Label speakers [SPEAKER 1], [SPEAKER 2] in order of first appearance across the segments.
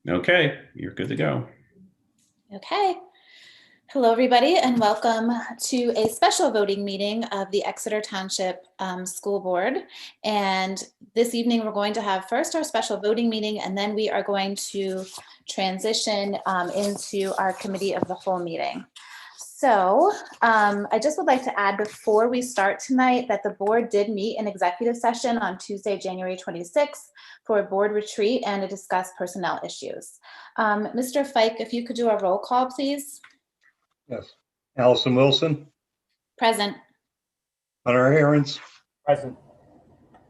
[SPEAKER 1] Okay, you're good to go.
[SPEAKER 2] Okay. Hello, everybody, and welcome to a special voting meeting of the Exeter Township School Board. And this evening, we're going to have first our special voting meeting, and then we are going to transition into our committee of the whole meeting. So I just would like to add before we start tonight that the board did meet in executive session on Tuesday, January 26th for a board retreat and to discuss personnel issues. Mr. Fike, if you could do a roll call, please.
[SPEAKER 3] Yes. Allison Wilson.
[SPEAKER 2] Present.
[SPEAKER 3] Hunter Ahrens.
[SPEAKER 4] Present.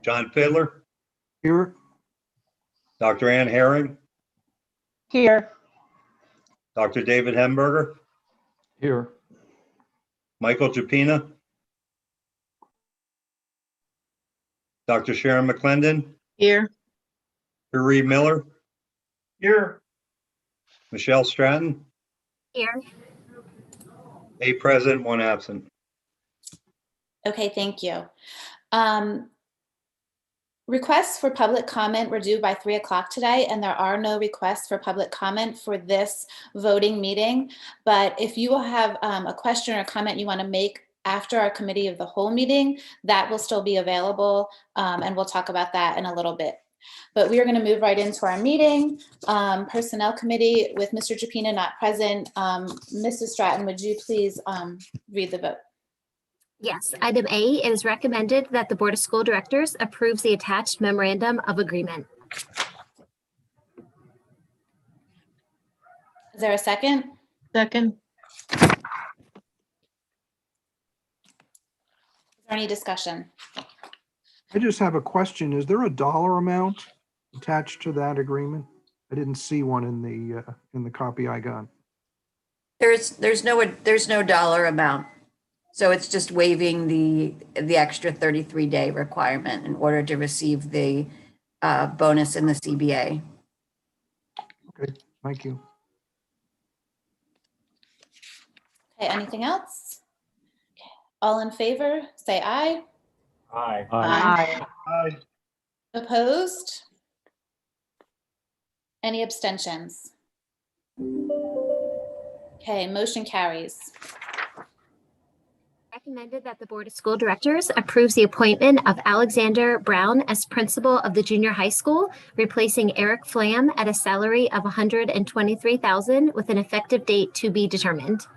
[SPEAKER 3] John Fiddler.
[SPEAKER 4] Here.
[SPEAKER 3] Dr. Ann Herring.
[SPEAKER 5] Here.
[SPEAKER 3] Dr. David Hemberger.
[SPEAKER 4] Here.
[SPEAKER 3] Michael Japina. Dr. Sharon McClendon.
[SPEAKER 5] Here.
[SPEAKER 3] Marie Miller.
[SPEAKER 4] Here.
[SPEAKER 3] Michelle Stratton.
[SPEAKER 5] Here.
[SPEAKER 3] 8 present, 1 absent.
[SPEAKER 2] Okay, thank you. Requests for public comment were due by 3 o'clock today, and there are no requests for public comment for this voting meeting. But if you have a question or comment you want to make after our committee of the whole meeting, that will still be available, and we'll talk about that in a little bit. But we are going to move right into our meeting. Personnel Committee with Mr. Japina not present. Mrs. Stratton, would you please read the vote?
[SPEAKER 6] Yes, item A, it is recommended that the Board of School Directors approves the attached memorandum of agreement.
[SPEAKER 2] Is there a second?
[SPEAKER 5] Second.
[SPEAKER 2] Is there any discussion?
[SPEAKER 7] I just have a question. Is there a dollar amount attached to that agreement? I didn't see one in the copy I got.
[SPEAKER 8] There's no dollar amount. So it's just waiving the extra 33-day requirement in order to receive the bonus in the CBA.
[SPEAKER 7] Okay, thank you.
[SPEAKER 2] Okay, anything else? Okay. All in favor, say aye.
[SPEAKER 4] Aye.
[SPEAKER 5] Aye.
[SPEAKER 3] Aye.
[SPEAKER 2] Opposed? Any abstentions? Okay, motion carries.
[SPEAKER 6] Recommended that the Board of School Directors approves the appointment of Alexander Brown as principal of the junior high school, replacing Eric Flam at a salary of $123,000 with an effective date to be determined.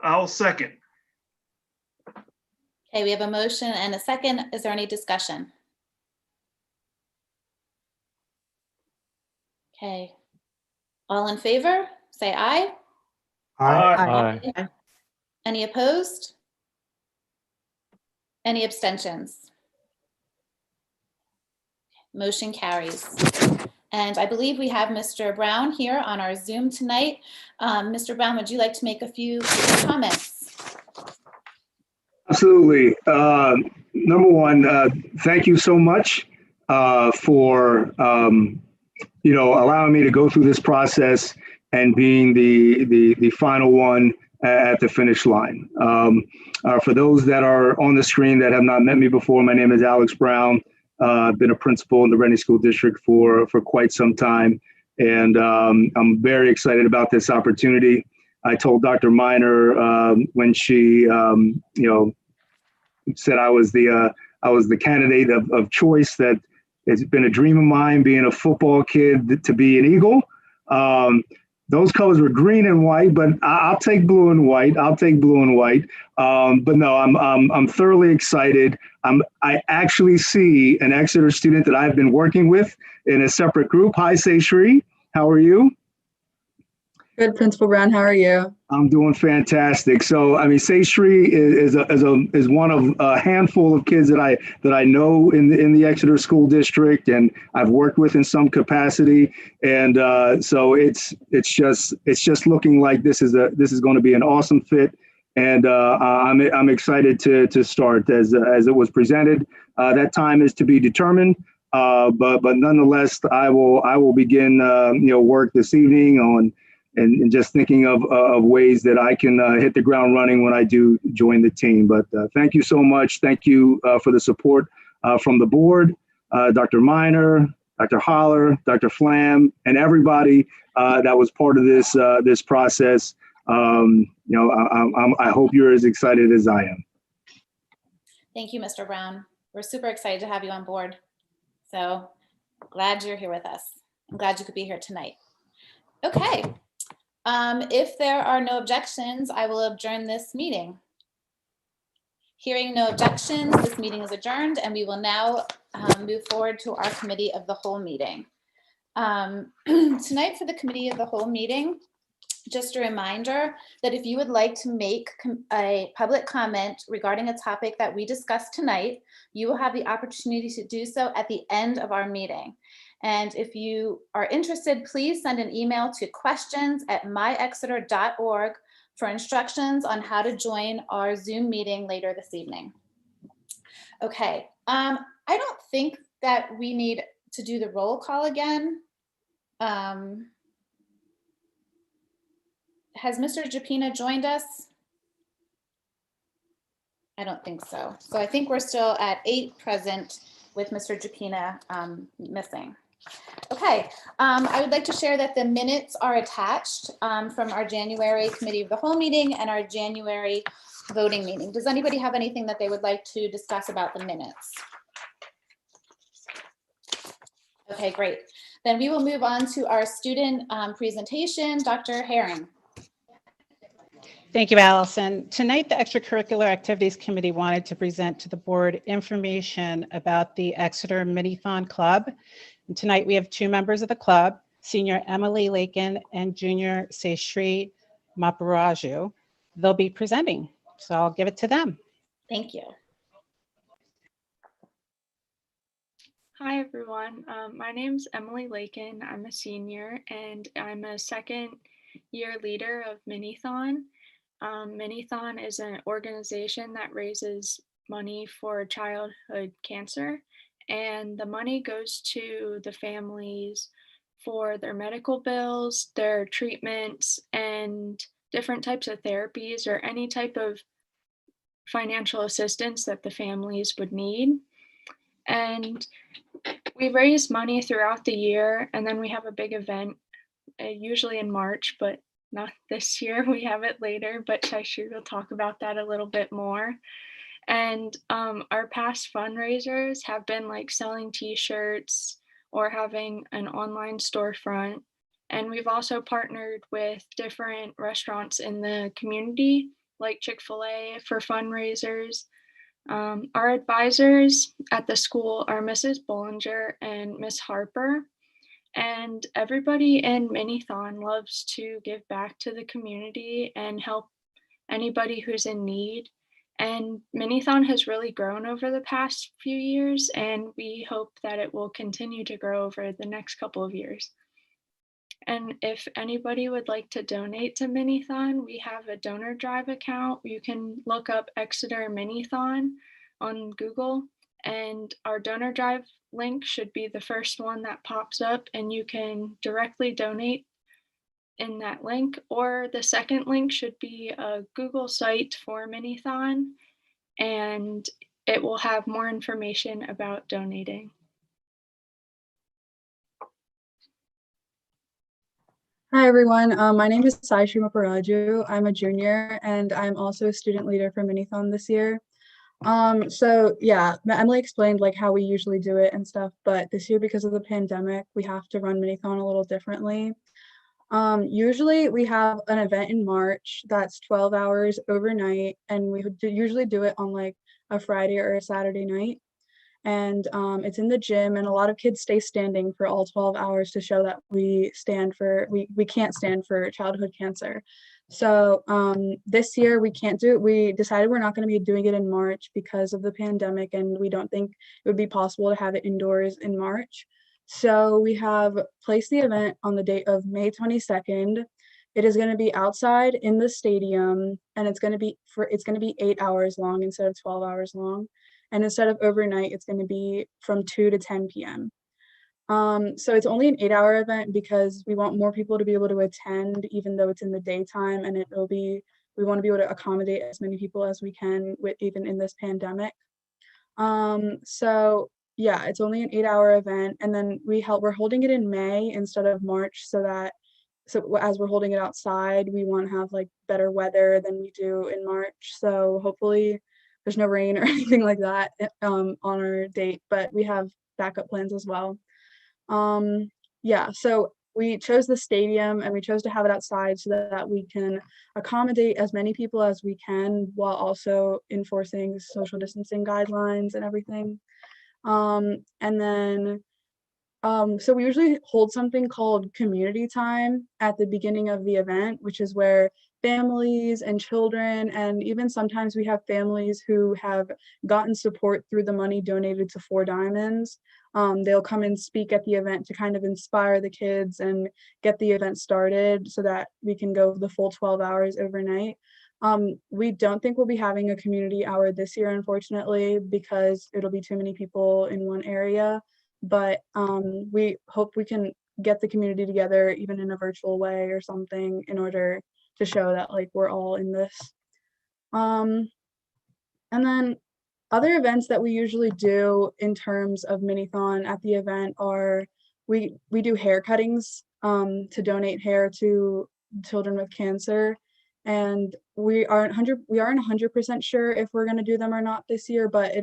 [SPEAKER 4] I'll second.
[SPEAKER 2] Okay, we have a motion and a second. Is there any discussion? Okay. All in favor, say aye.
[SPEAKER 4] Aye.
[SPEAKER 2] Any opposed? Any abstentions? Motion carries. And I believe we have Mr. Brown here on our Zoom tonight. Mr. Brown, would you like to make a few comments?
[SPEAKER 9] Absolutely. Number one, thank you so much for allowing me to go through this process and being the final one at the finish line. For those that are on the screen that have not met me before, my name is Alex Brown. I've been a principal in the Reading School District for quite some time, and I'm very excited about this opportunity. I told Dr. Miner when she, said I was the candidate of choice, that it's been a dream of mine being a football kid to be an Eagle. Those colors were green and white, but I'll take blue and white. But no, I'm thoroughly excited. I actually see an Exeter student that I've been working with in a separate group. Hi, Saishri. How are you?
[SPEAKER 5] Good, Principal Brown. How are you?
[SPEAKER 9] I'm doing fantastic. So, I mean, Saishri is one of a handful of kids that I know in the Exeter School District, and I've worked with in some capacity. And so it's just looking like this is going to be an awesome fit. And I'm excited to start as it was presented. That time is to be determined. But nonetheless, I will begin work this evening on. And just thinking of ways that I can hit the ground running when I do join the team. But thank you so much. Thank you for the support from the board, Dr. Miner, Dr. Holler, Dr. Flam, and everybody that was part of this process. I hope you're as excited as I am.
[SPEAKER 2] Thank you, Mr. Brown. We're super excited to have you on board. So glad you're here with us. I'm glad you could be here tonight. Okay. If there are no objections, I will adjourn this meeting. Hearing no objections, this meeting is adjourned, and we will now move forward to our committee of the whole meeting. Tonight for the committee of the whole meeting, just a reminder that if you would like to make a public comment regarding a topic that we discussed tonight, you will have the opportunity to do so at the end of our meeting. And if you are interested, please send an email to questions@myexeter.org for instructions on how to join our Zoom meeting later this evening. Okay, I don't think that we need to do the roll call again. Has Mr. Japina joined us? I don't think so. So I think we're still at 8 present with Mr. Japina missing. Okay, I would like to share that the minutes are attached from our January Committee of the Whole meeting and our January voting meeting. Does anybody have anything that they would like to discuss about the minutes? Okay, great. Then we will move on to our student presentation. Dr. Herring.
[SPEAKER 1] Thank you, Allison. Tonight, the Extracurricular Activities Committee wanted to present to the board information about the Exeter Minithon Club. And tonight, we have 2 members of the club, Senior Emily Lakin and Junior Saishima Maparaju. They'll be presenting, so I'll give it to them.
[SPEAKER 2] Thank you.
[SPEAKER 10] Hi, everyone. My name's Emily Lakin. I'm a senior, and I'm a second-year leader of Minithon. Minithon is an organization that raises money for childhood cancer, and the money goes to the families for their medical bills, their treatments, and different types of therapies or any type of financial assistance that the families would need. And we raise money throughout the year, and then we have a big event, usually in March, but not this year. We have it later, but Shaishir will talk about that a little bit more. And our past fundraisers have been like selling t-shirts or having an online storefront. And we've also partnered with different restaurants in the community, like Chick-fil-A, for fundraisers. Our advisors at the school are Mrs. Bollinger and Miss Harper. And everybody in Minithon loves to give back to the community and help anybody who's in need. And Minithon has really grown over the past few years, and we hope that it will continue to grow over the next couple of years. And if anybody would like to donate to Minithon, we have a donor drive account. You can look up Exeter Minithon on Google, and our donor drive link should be the first one that pops up, and you can directly donate in that link, or the second link should be a Google site for Minithon, and it will have more information about donating.
[SPEAKER 5] Hi, everyone. My name is Saishima Maparaju. I'm a junior, and I'm also a student leader for Minithon this year. So yeah, Emily explained like how we usually do it and stuff, but this year, because of the pandemic, we have to run Minithon a little differently. Usually we have an event in March that's 12 hours overnight, and we would usually do it on like a Friday or a Saturday night. And it's in the gym, and a lot of kids stay standing for all 12 hours to show that we can't stand for childhood cancer. So this year we can't do it. We decided we're not going to be doing it in March because of the pandemic, and we don't think it would be possible to have it indoors in March. So we have placed the event on the date of May 22nd. It is going to be outside in the stadium, and it's going to be 8 hours long instead of 12 hours long. And instead of overnight, it's going to be from 2 to 10 p.m. So it's only an 8-hour event because we want more people to be able to attend, even though it's in the daytime, and we want to be able to accommodate as many people as we can even in this pandemic. So yeah, it's only an 8-hour event, and then we're holding it in May instead of March, so as we're holding it outside, we want to have like better weather than we do in March. So hopefully there's no rain or anything like that on our date, but we have backup plans as well. Yeah, so we chose the stadium and we chose to have it outside so that we can accommodate as many people as we can while also enforcing social distancing guidelines and everything. And then so we usually hold something called community time at the beginning of the event, which is where families and children, and even sometimes we have families who have gotten support through the money donated to Four Diamonds. They'll come and speak at the event to kind of inspire the kids and get the event started so that we can go the full 12 hours overnight. We don't think we'll be having a community hour this year, unfortunately, because it'll be too many people in one area. But we hope we can get the community together even in a virtual way or something in order to show that like we're all in this. And then other events that we usually do in terms of Minithon at the event are we do hair cuttings to donate hair to children with cancer. And we aren't 100% sure if we're going to do them or not this year, but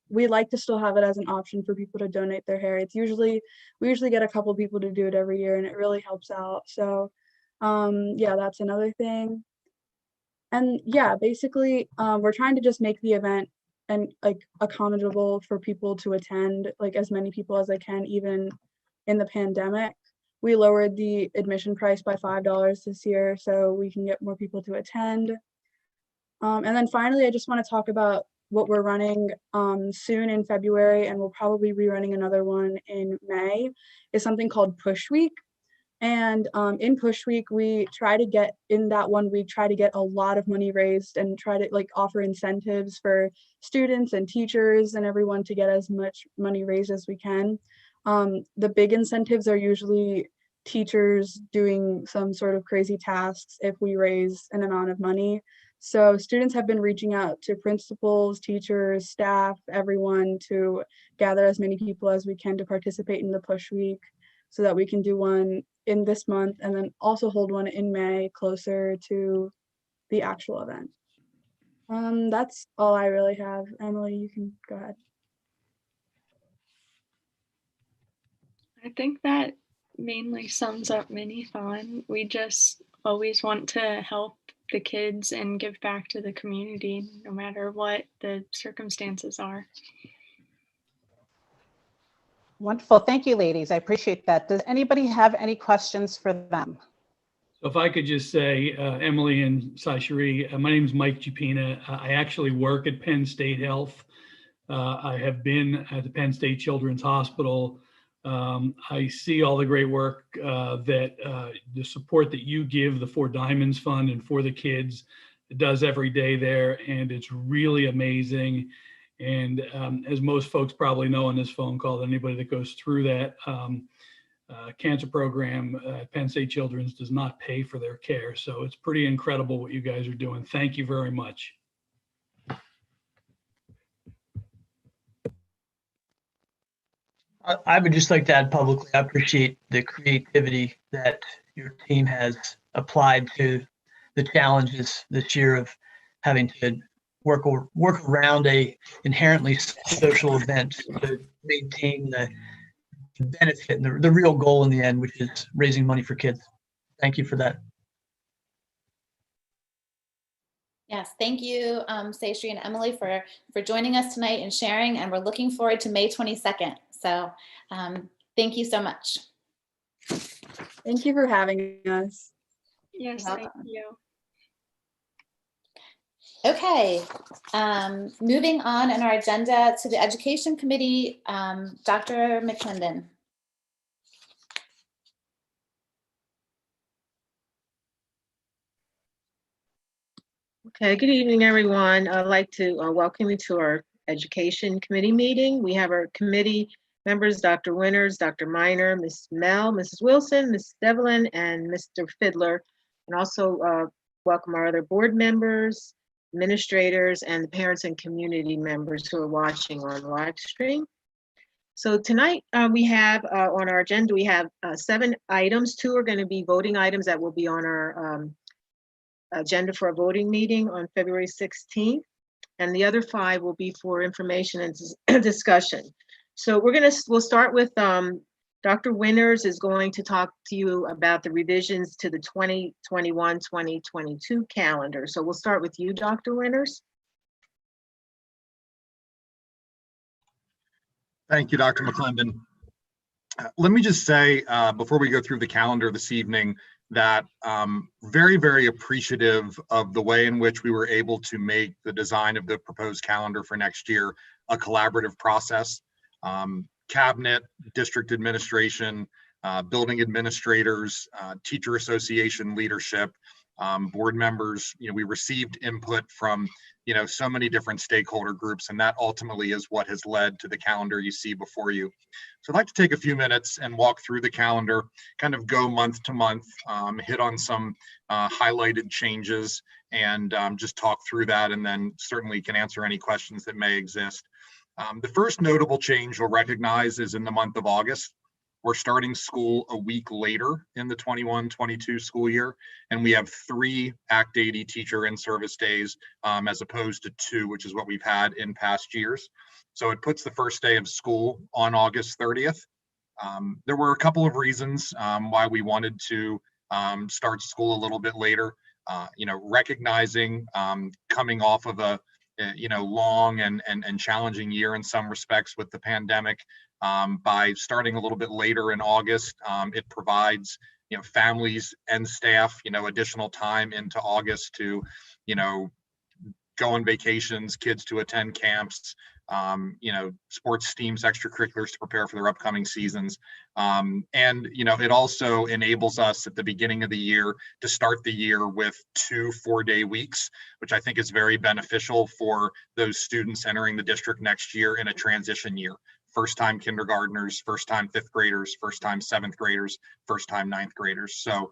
[SPEAKER 5] we like to still have it as an option for people to donate their hair. We usually get a couple people to do it every year, and it really helps out. So yeah, that's another thing. And yeah, basically we're trying to just make the event and like accommodable for people to attend, like as many people as they can, even in the pandemic. We lowered the admission price by $5 this year so we can get more people to attend. And then finally, I just want to talk about what we're running soon in February, and we'll probably be running another one in May, is something called Push Week. And in Push Week, we try to get, in that 1 week, try to get a lot of money raised and try to like offer incentives for students and teachers and everyone to get as much money raised as we can. The big incentives are usually teachers doing some sort of crazy tasks if we raise an amount of money. So students have been reaching out to principals, teachers, staff, everyone to gather as many people as we can to participate in the Push Week so that we can do one in this month and then also hold one in May closer to the actual event. That's all I really have. Emily, you can go ahead.
[SPEAKER 10] I think that mainly sums up Minithon. We just always want to help the kids and give back to the community, no matter what the circumstances are.
[SPEAKER 1] Wonderful. Thank you, ladies. I appreciate that. Does anybody have any questions for them?
[SPEAKER 11] So if I could just say, Emily and Saishri, my name is Mike Jupina. I actually work at Penn State Health. I have been at the Penn State Children's Hospital. I see all the great work the support that you give the Four Diamonds Fund and for the kids. It does every day there, and it's really amazing. And as most folks probably know on this phone call, anybody that goes through that cancer program at Penn State Children's does not pay for their care. So it's pretty incredible what you guys are doing. Thank you very much.
[SPEAKER 12] I would just like to add publicly, I appreciate the creativity that your team has applied to the challenges this year of having to work around a inherently social event to maintain the benefit and the real goal in the end, which is raising money for kids. Thank you for that.
[SPEAKER 2] Yes, thank you, Saishri and Emily, for joining us tonight and sharing, and we're looking forward to May 22nd. So thank you so much.
[SPEAKER 5] Thank you for having us.
[SPEAKER 10] Yes, thank you.
[SPEAKER 2] Okay, moving on in our agenda to the Education Committee, Dr. McClendon.
[SPEAKER 13] Okay, good evening, everyone. I'd like to welcome you to our Education Committee meeting. We have our committee members, Dr. Winters, Dr. Miner, Ms. Mel, Mrs. Wilson, Ms. Devlin, and Mr. Fiddler, and also welcome our other board members administrators, and the parents and community members who are watching on live stream. So tonight we have on our agenda, we have 7 items. 2 are going to be voting items that will be on our agenda for a voting meeting on February 16th. And the other 5 will be for information and discussion. So we'll start with Dr. Winters is going to talk to you about the revisions to the 2021-2022 calendar. So we'll start with you, Dr. Winters.
[SPEAKER 14] Thank you, Dr. McClendon. Let me just say, before we go through the calendar this evening, that very, very appreciative of the way in which we were able to make the design of the proposed calendar for next year a collaborative process. Cabinet, district administration, building administrators, teacher association leadership, board members, we received input from, so many different stakeholder groups, and that ultimately is what has led to the calendar you see before you. So I'd like to take a few minutes and walk through the calendar, kind of go month to month, hit on some highlighted changes, and just talk through that, and then certainly can answer any questions that may exist. The first notable change you'll recognize is in the month of August. We're starting school a week later in the 21-22 school year, and we have 3 Act 80 teacher in-service days as opposed to 2, which is what we've had in past years. So it puts the first day of school on August 30th. There were a couple of reasons why we wanted to start school a little bit later. Recognizing coming off of a long and challenging year in some respects with the pandemic. By starting a little bit later in August, it provides families and staff additional time into August to go on vacations, kids to attend camps, sports teams, extracurriculars to prepare for their upcoming seasons. It also enables us at the beginning of the year to start the year with 2 4-day weeks, which I think is very beneficial for those students entering the district next year in a transition year. First-time kindergartners, first-time 5th graders, first-time 7th graders, first-time 9th graders. So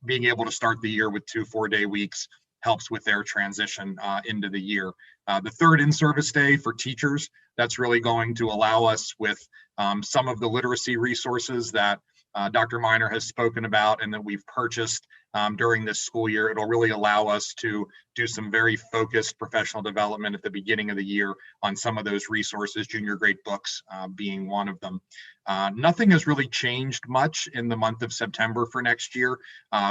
[SPEAKER 14] being able to start the year with 2 4-day weeks helps with their transition into the year. The third in-service day for teachers, that's really going to allow us with some of the literacy resources that Dr. Miner has spoken about and that we've purchased during this school year. It'll really allow us to do some very focused professional development at the beginning of the year on some of those resources, junior grade books being one of them. Nothing has really changed much in the month of September for next year.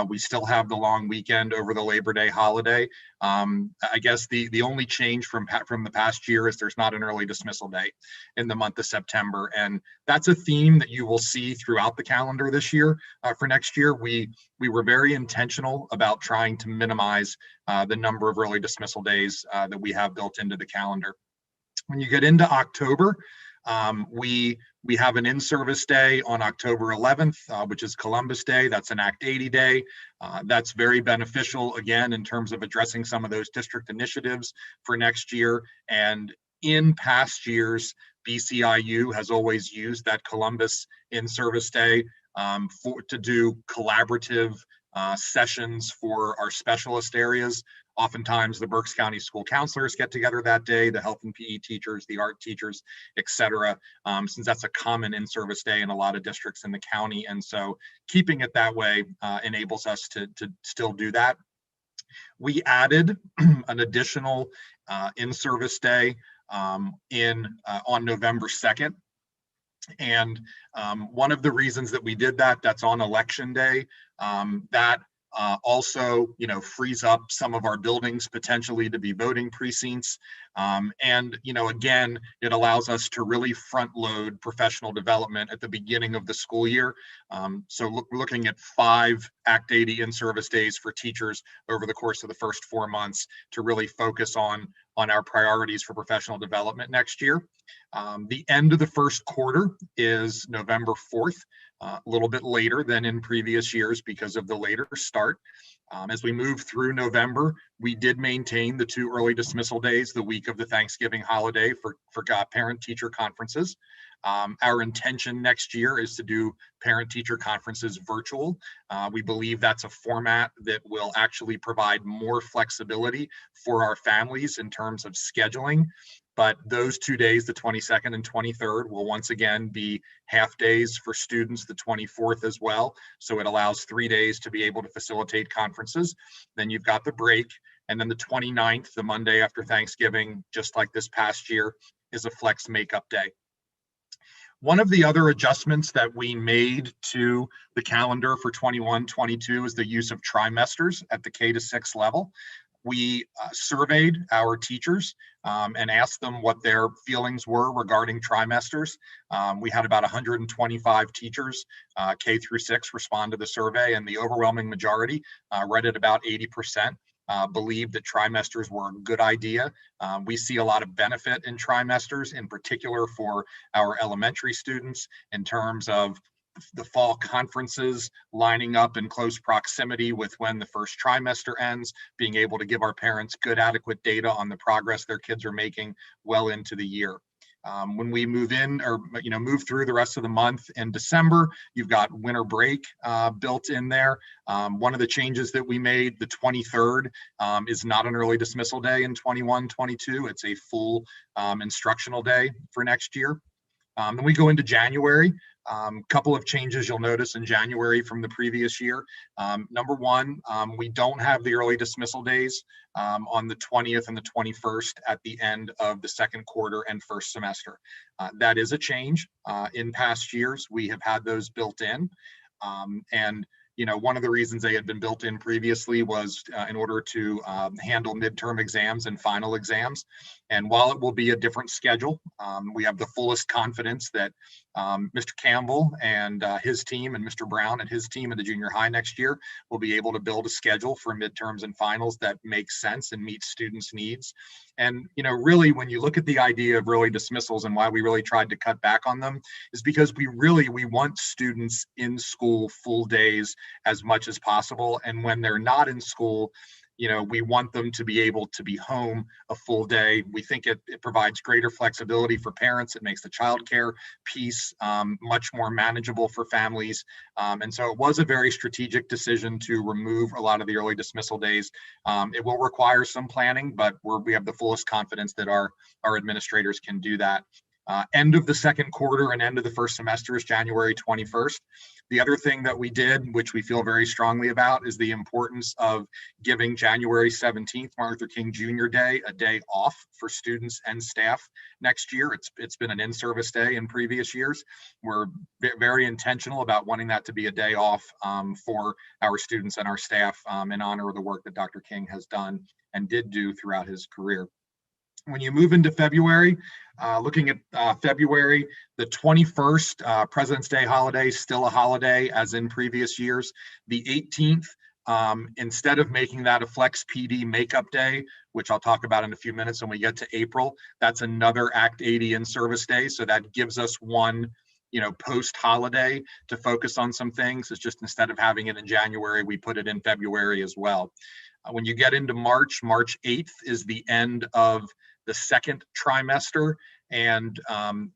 [SPEAKER 14] We still have the long weekend over the Labor Day holiday. I guess the only change from the past year is there's not an early dismissal day in the month of September. And that's a theme that you will see throughout the calendar this year. For next year, we were very intentional about trying to minimize the number of early dismissal days that we have built into the calendar. When you get into October, we have an in-service day on October 11th, which is Columbus Day. That's an Act 80 day. That's very beneficial, again, in terms of addressing some of those district initiatives for next year. And in past years, BCIU has always used that Columbus in-service day to do collaborative sessions for our specialist areas. Oftentimes the Berks County school counselors get together that day, the health and PE teachers, the art teachers, etc. Since that's a common in-service day in a lot of districts in the county. And so keeping it that way enables us to still do that. We added an additional in-service day on November 2nd. And one of the reasons that we did that, that's on election day, that also, frees up some of our buildings potentially to be voting precincts. Again, it allows us to really front load professional development at the beginning of the school year. So looking at 5 Act 80 in-service days for teachers over the course of the first 4 months to really focus on our priorities for professional development next year. The end of the first quarter is November 4th, a little bit later than in previous years because of the later start. As we move through November, we did maintain the 2 early dismissal days the week of the Thanksgiving holiday for parent-teacher conferences. Our intention next year is to do parent-teacher conferences virtual. We believe that's a format that will actually provide more flexibility for our families in terms of scheduling. But those 2 days, the 22nd and 23rd, will once again be half days for students, the 24th as well. So it allows 3 days to be able to facilitate conferences. Then you've got the break. And then the 29th, the Monday after Thanksgiving, just like this past year, is a flex makeup day. One of the other adjustments that we made to the calendar for 21-22 is the use of trimesters at the K-6 level. We surveyed our teachers and asked them what their feelings were regarding trimesters. We had about 125 teachers, K-6, respond to the survey, and the overwhelming majority, right at about 80%, believed that trimesters were a good idea. We see a lot of benefit in trimesters, in particular for our elementary students, in terms of the fall conferences lining up in close proximity with when the first trimester ends, being able to give our parents good, adequate data on the progress their kids are making well into the year. When we move in or move through the rest of the month in December, you've got winter break built in there. One of the changes that we made, the 23rd, is not an early dismissal day in 21-22. It's a full instructional day for next year. Then we go into January. Couple of changes you'll notice in January from the previous year. Number one, we don't have the early dismissal days on the 20th and the 21st at the end of the second quarter and first semester. That is a change. In past years, we have had those built in. And one of the reasons they had been built in previously was in order to handle midterm exams and final exams. And while it will be a different schedule, we have the fullest confidence that Mr. Campbell and his team and Mr. Brown and his team at the junior high next year will be able to build a schedule for midterms and finals that makes sense and meets students' needs. And, really, when you look at the idea of early dismissals and why we really tried to cut back on them is because we want students in school full days as much as possible. And when they're not in school, we want them to be able to be home a full day. We think it provides greater flexibility for parents. It makes the childcare piece much more manageable for families. And so it was a very strategic decision to remove a lot of the early dismissal days. It will require some planning, but we have the fullest confidence that our administrators can do that. End of the second quarter and end of the first semester is January 21st. The other thing that we did, which we feel very strongly about, is the importance of giving January 17th, Martin Luther King Jr. Day, a day off for students and staff next year. It's been an in-service day in previous years. We're very intentional about wanting that to be a day off for our students and our staff in honor of the work that Dr. King has done and did do throughout his career. When you move into February, looking at February, the 21st, President's Day holiday, still a holiday as in previous years. The 18th, instead of making that a Flex PD makeup day, which I'll talk about in a few minutes when we get to April, that's another Act 80 in-service day. So that gives us one post-holiday to focus on some things. It's just instead of having it in January, we put it in February as well. When you get into March 8th is the end of the second trimester, and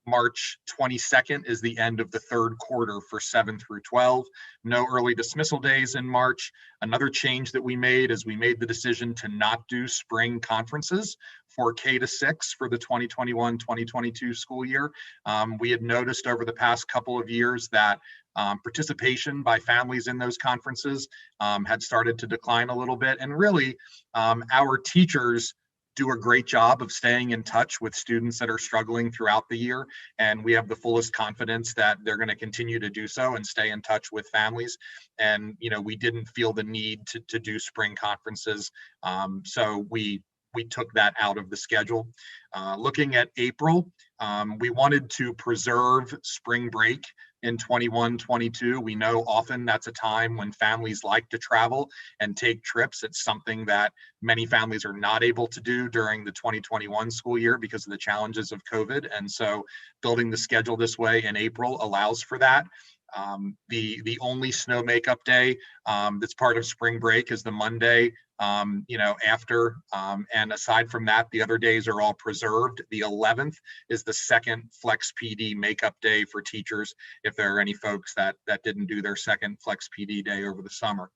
[SPEAKER 14] March 22nd is the end of the third quarter for 7 through 12. No early dismissal days in March. Another change that we made is we made the decision to not do spring conferences for K-6 for the 2021-2022 school year. We had noticed over the past couple of years that participation by families in those conferences had started to decline a little bit. And really, our teachers do a great job of staying in touch with students that are struggling throughout the year. And we have the fullest confidence that they're going to continue to do so and stay in touch with families. And, we didn't feel the need to do spring conferences. So we took that out of the schedule. Looking at April, we wanted to preserve spring break in 21-22. We know often that's a time when families like to travel and take trips. It's something that many families are not able to do during the 2021 school year because of the challenges of COVID. And so building the schedule this way in April allows for that. The only snow makeup day that's part of spring break is the Monday after. And aside from that, the other days are all preserved. The 11th is the second Flex PD makeup day for teachers, if there are any folks that didn't do their second Flex PD day over the summer.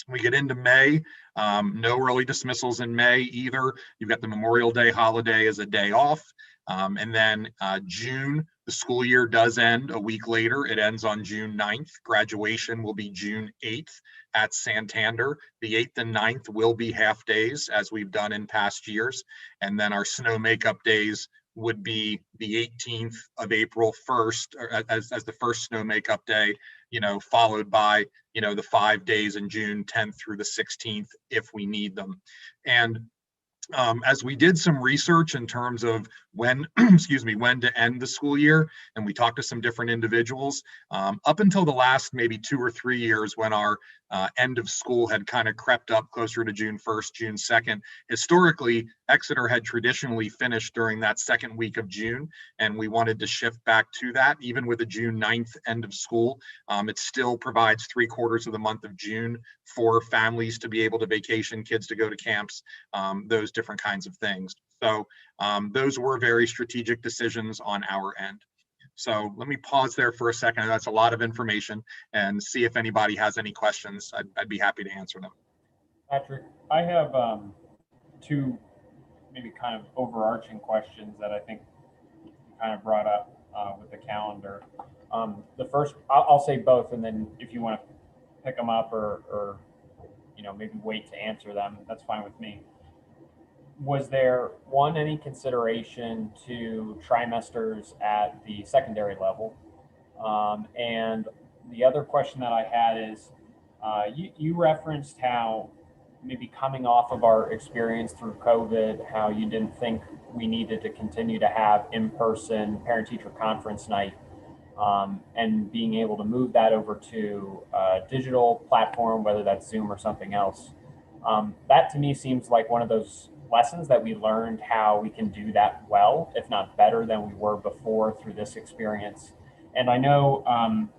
[SPEAKER 14] We get into May, no early dismissals in May either. You've got the Memorial Day holiday as a day off. And then June, the school year does end a week later. It ends on June 9th. Graduation will be June 8th at Santander. The 8th and 9th will be half days, as we've done in past years. And then our snow makeup days would be the 18th of April 1st, as the first snow makeup day, followed by, the 5 days in June 10th through the 16th if we need them. And as we did some research in terms of when, when to end the school year, and we talked to some different individuals, up until the last maybe 2 or 3 years when our end of school had kind of crept up closer to June 1st, June 2nd, historically, Exeter had traditionally finished during that second week of June, and we wanted to shift back to that. Even with a June 9th end of school, it still provides 3/4 of the month of June for families to be able to vacation, kids to go to camps, those different kinds of things. So those were very strategic decisions on our end. So let me pause there for a second. That's a lot of information, and see if anybody has any questions. I'd be happy to answer them.
[SPEAKER 15] Patrick, I have two maybe kind of overarching questions that I think you kind of brought up with the calendar. The first, I'll say both, and then if you want to pick them up or maybe wait to answer them, that's fine with me. Was there, one, any consideration to trimesters at the secondary level? And the other question that I had is, you referenced how maybe coming off of our experience through COVID, how you didn't think we needed to continue to have in-person parent-teacher conference night, and being able to move that over to a digital platform, whether that's Zoom or something else. That to me seems like one of those lessons that we learned how we can do that well, if not better than we were before through this experience. And I know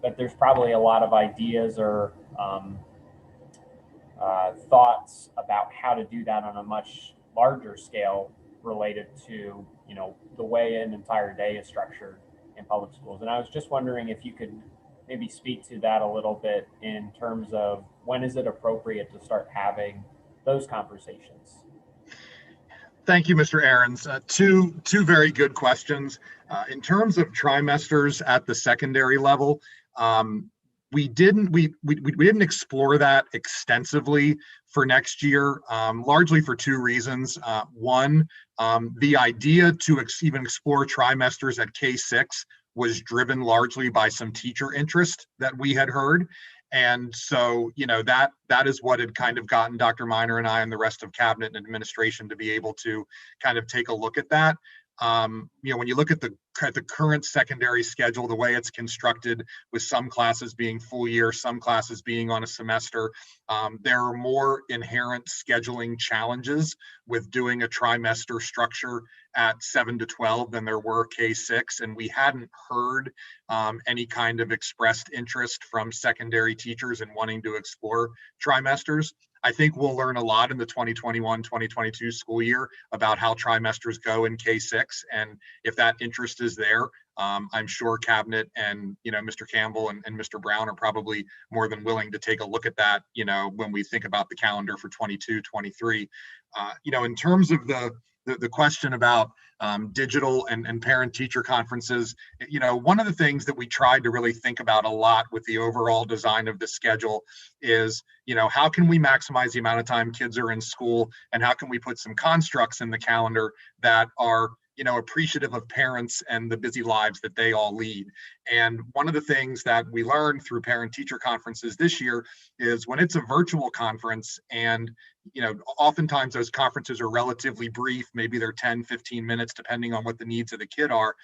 [SPEAKER 15] that there's probably a lot of ideas or thoughts about how to do that on a much larger scale related to, the way an entire day is structured in public schools. And I was just wondering if you could maybe speak to that a little bit in terms of when is it appropriate to start having those conversations?
[SPEAKER 14] Thank you, Mr. Ahrens. Two very good questions. In terms of trimesters at the secondary level, we didn't explore that extensively for next year, largely for two reasons. One, the idea to even explore trimesters at K-6 was driven largely by some teacher interest that we had heard. And so, that is what had kind of gotten Dr. Miner and I and the rest of cabinet and administration to be able to kind of take a look at that. When you look at the current secondary schedule, the way it's constructed, with some classes being full year, some classes being on a semester, there are more inherent scheduling challenges with doing a trimester structure at 7 to 12 than there were K-6, and we hadn't heard any kind of expressed interest from secondary teachers in wanting to explore trimesters. I think we'll learn a lot in the 2021-2022 school year about how trimesters go in K-6, and if that interest is there, I'm sure Cabinet and Mr. Campbell and Mr. Brown are probably more than willing to take a look at that. When we think about the calendar for 22-23, in terms of the question about digital and parent-teacher conferences, one of the things that we tried to really think about a lot with the overall design of the schedule is, how can we maximize the amount of time kids are in school, and how can we put some constructs in the calendar that are appreciative of parents and the busy lives that they all lead. And one of the things that we learned through parent-teacher conferences this year is when it's a virtual conference, and oftentimes those conferences are relatively brief, maybe they're 10, 15 minutes, depending on what the needs of the kid are.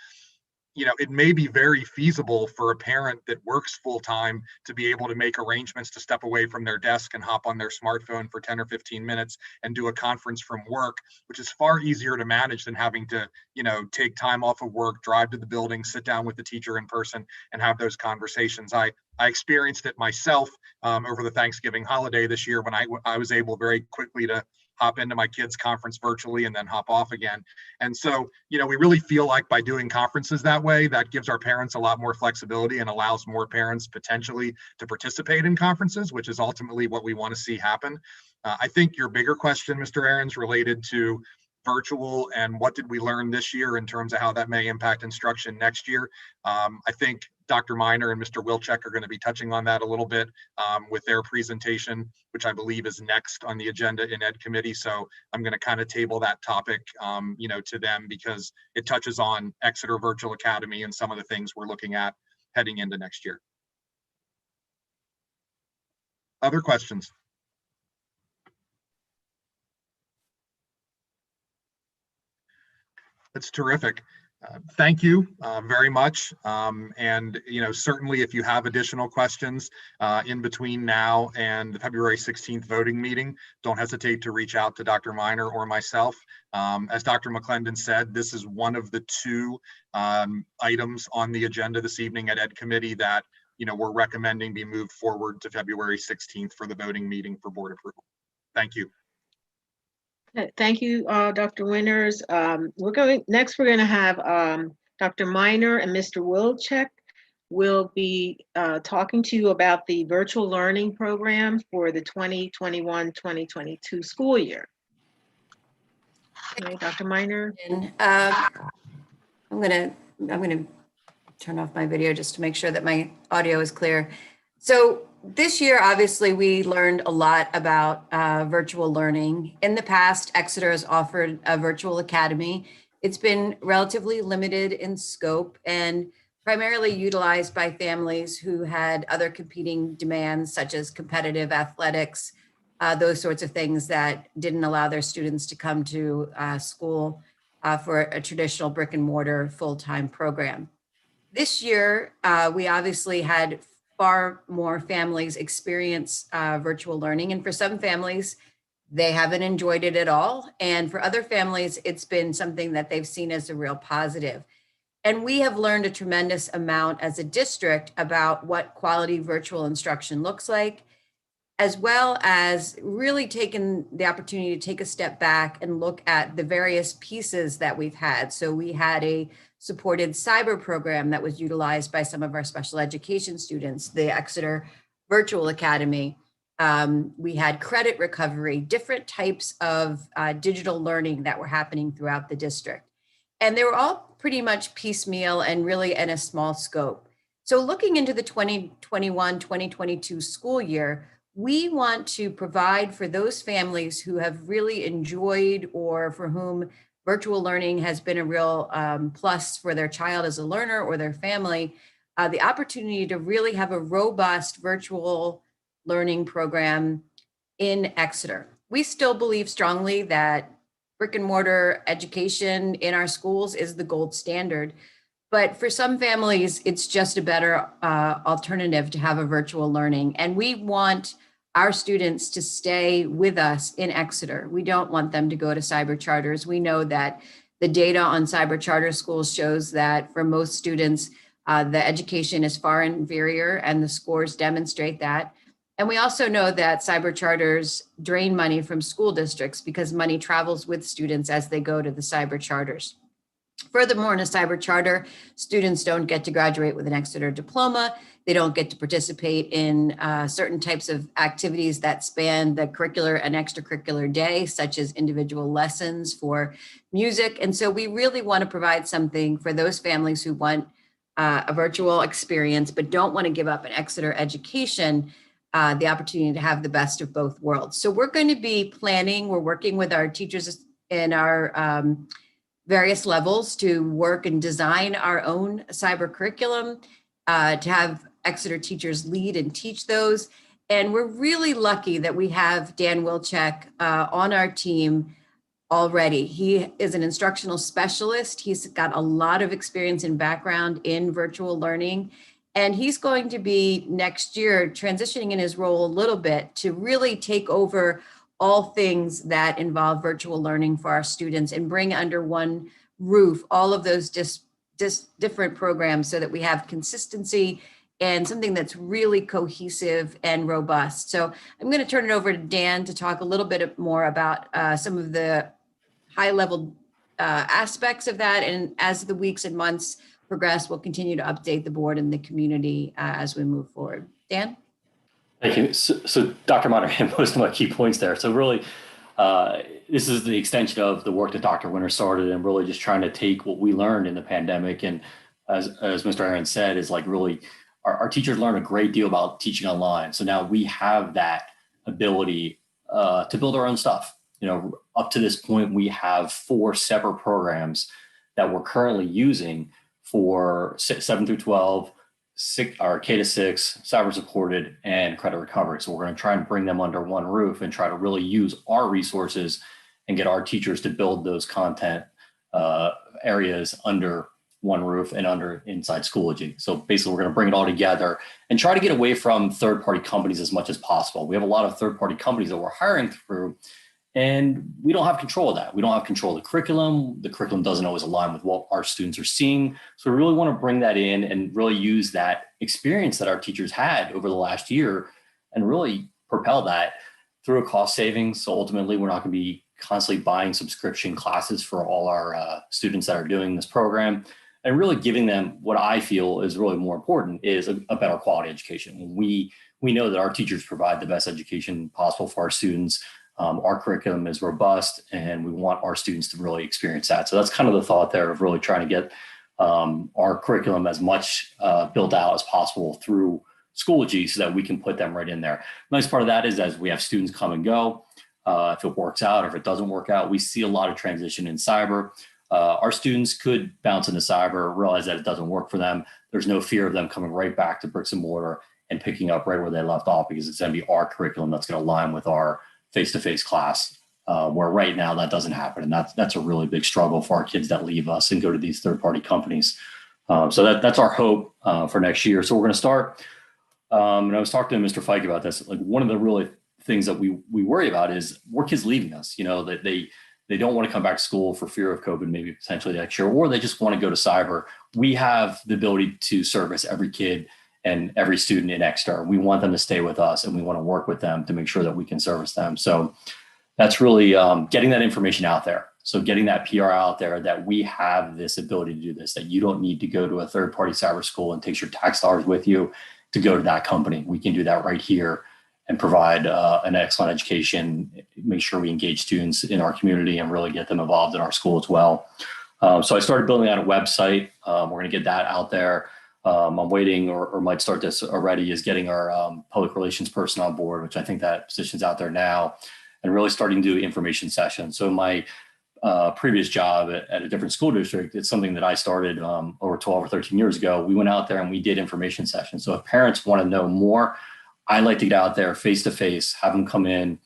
[SPEAKER 14] it may be very feasible for a parent that works full time to be able to make arrangements to step away from their desk and hop on their smartphone for 10 or 15 minutes and do a conference from work, which is far easier to manage than having to, take time off of work, drive to the building, sit down with the teacher in person and have those conversations. I experienced it myself over the Thanksgiving holiday this year when I was able very quickly to hop into my kids' conference virtually and then hop off again. And so, we really feel like by doing conferences that way, that gives our parents a lot more flexibility and allows more parents potentially to participate in conferences, which is ultimately what we want to see happen. I think your bigger question, Mr. Ahrens, related to virtual and what did we learn this year in terms of how that may impact instruction next year. I think Dr. Miner and Mr. Wilczek are going to be touching on that a little bit with their presentation, which I believe is next on the agenda in Ed Committee. So I'm going to kind of table that topic, to them because it touches on Exeter Virtual Academy and some of the things we're looking at heading into next year. Other questions? That's terrific. Thank you very much. And, certainly if you have additional questions in between now and the February 16th voting meeting, don't hesitate to reach out to Dr. Miner or myself. As Dr. McClendon said, this is one of the two items on the agenda this evening at Ed Committee that, we're recommending be moved forward to February 16th for the voting meeting for board approval. Thank you.
[SPEAKER 13] Thank you, Dr. Winters. We're going to have Dr. Miner and Mr. Wilczek will be talking to you about the virtual learning program for the 2021-2022 school year. Okay, Dr. Miner.
[SPEAKER 8] I'm gonna turn off my video just to make sure that my audio is clear. So this year, obviously, we learned a lot about virtual learning. In the past, Exeter has offered a virtual academy. It's been relatively limited in scope and primarily utilized by families who had other competing demands, such as competitive athletics, those sorts of things that didn't allow their students to come to school for a traditional brick and mortar full-time program. This year, we obviously had far more families experience virtual learning. And for some families, they haven't enjoyed it at all. And for other families, it's been something that they've seen as a real positive. And we have learned a tremendous amount as a district about what quality virtual instruction looks like, as well as really taken the opportunity to take a step back and look at the various pieces that we've had. So we had a supported cyber program that was utilized by some of our special education students, the Exeter Virtual Academy. We had credit recovery, different types of digital learning that were happening throughout the district. And they were all pretty much piecemeal and really in a small scope. So looking into the 2021-2022 school year, we want to provide for those families who have really enjoyed or for whom virtual learning has been a real plus for their child as a learner or their family, the opportunity to really have a robust virtual learning program in Exeter. We still believe strongly that brick and mortar education in our schools is the gold standard. But for some families, it's just a better alternative to have a virtual learning. And we want our students to stay with us in Exeter. We don't want them to go to cyber charters. We know that the data on cyber charter schools shows that for most students, the education is far inferior and the scores demonstrate that. And we also know that cyber charters drain money from school districts because money travels with students as they go to the cyber charters. Furthermore, in a cyber charter, students don't get to graduate with an Exeter diploma. They don't get to participate in certain types of activities that span the curricular and extracurricular day, such as individual lessons for music. And so we really want to provide something for those families who want a virtual experience, but don't want to give up an Exeter education, the opportunity to have the best of both worlds. So we're going to be planning, we're working with our teachers in our various levels to work and design our own cyber curriculum, to have Exeter teachers lead and teach those. And we're really lucky that we have Dan Wilczek on our team already. He is an instructional specialist. He's got a lot of experience and background in virtual learning. And he's going to be next year transitioning in his role a little bit to really take over all things that involve virtual learning for our students and bring under one roof all of those different programs so that we have consistency and something that's really cohesive and robust. So I'm going to turn it over to Dan to talk a little bit more about some of the high level aspects of that. And as the weeks and months progress, we'll continue to update the board and the community as we move forward. Dan?
[SPEAKER 16] Thank you. So Dr. Miner hit most of my key points there. So really, this is the extension of the work that Dr. Winter started, and really just trying to take what we learned in the pandemic. And as Mr. Aaron said, is like really our teachers learned a great deal about teaching online. So now we have that ability to build our own stuff. You know, up to this point, we have 4 separate programs that we're currently using for 7 through 12, our K to 6, cyber supported, and credit recovery. So we're going to try and bring them under one roof and try to really use our resources and get our teachers to build those content areas under one roof and inside Schoology. So basically, we're going to bring it all together and try to get away from third-party companies as much as possible. We have a lot of third-party companies that we're hiring through, and we don't have control of that. We don't have control of the curriculum. The curriculum doesn't always align with what our students are seeing. So we really want to bring that in and really use that experience that our teachers had over the last year and really propel that through a cost savings. So ultimately, we're not going to be constantly buying subscription classes for all our students that are doing this program, and really giving them what I feel is really more important is a better quality education. We know that our teachers provide the best education possible for our students. Our curriculum is robust, and we want our students to really experience that. So that's kind of the thought there of really trying to get our curriculum as much built out as possible through Schoology so that we can put them right in there. Nice part of that is as we have students come and go, if it works out or if it doesn't work out, we see a lot of transition in cyber. Our students could bounce into cyber, realize that it doesn't work for them. There's no fear of them coming right back to bricks and mortar and picking up right where they left off, because it's going to be our curriculum that's going to align with our face-to-face class, where right now that doesn't happen. And that's a really big struggle for our kids that leave us and go to these third-party companies. So that's our hope for next year. So we're going to start, and I was talking to Mr. Fike about this, like one of the really things that we worry about is more kids leaving us, you know, that they don't want to come back to school for fear of COVID, maybe potentially next year, or they just want to go to cyber. We have the ability to service every kid and every student in Exeter. We want them to stay with us, and we want to work with them to make sure that we can service them. So that's really getting that information out there. So getting that PR out there that we have this ability to do this, that you don't need to go to a third-party cyber school and take your tax dollars with you to go to that company. We can do that right here and provide an excellent education, make sure we engage students in our community and really get them involved in our school as well. So I started building out a website. We're going to get that out there. I'm waiting, or might start this already, is getting our public relations person on board, which I think that position's out there now, and really starting to do information sessions. So my previous job at a different school district, it's something that I started over 12 or 13 years ago. We went out there and we did information sessions. So if parents want to know more, I like to get out there face to face, have them come in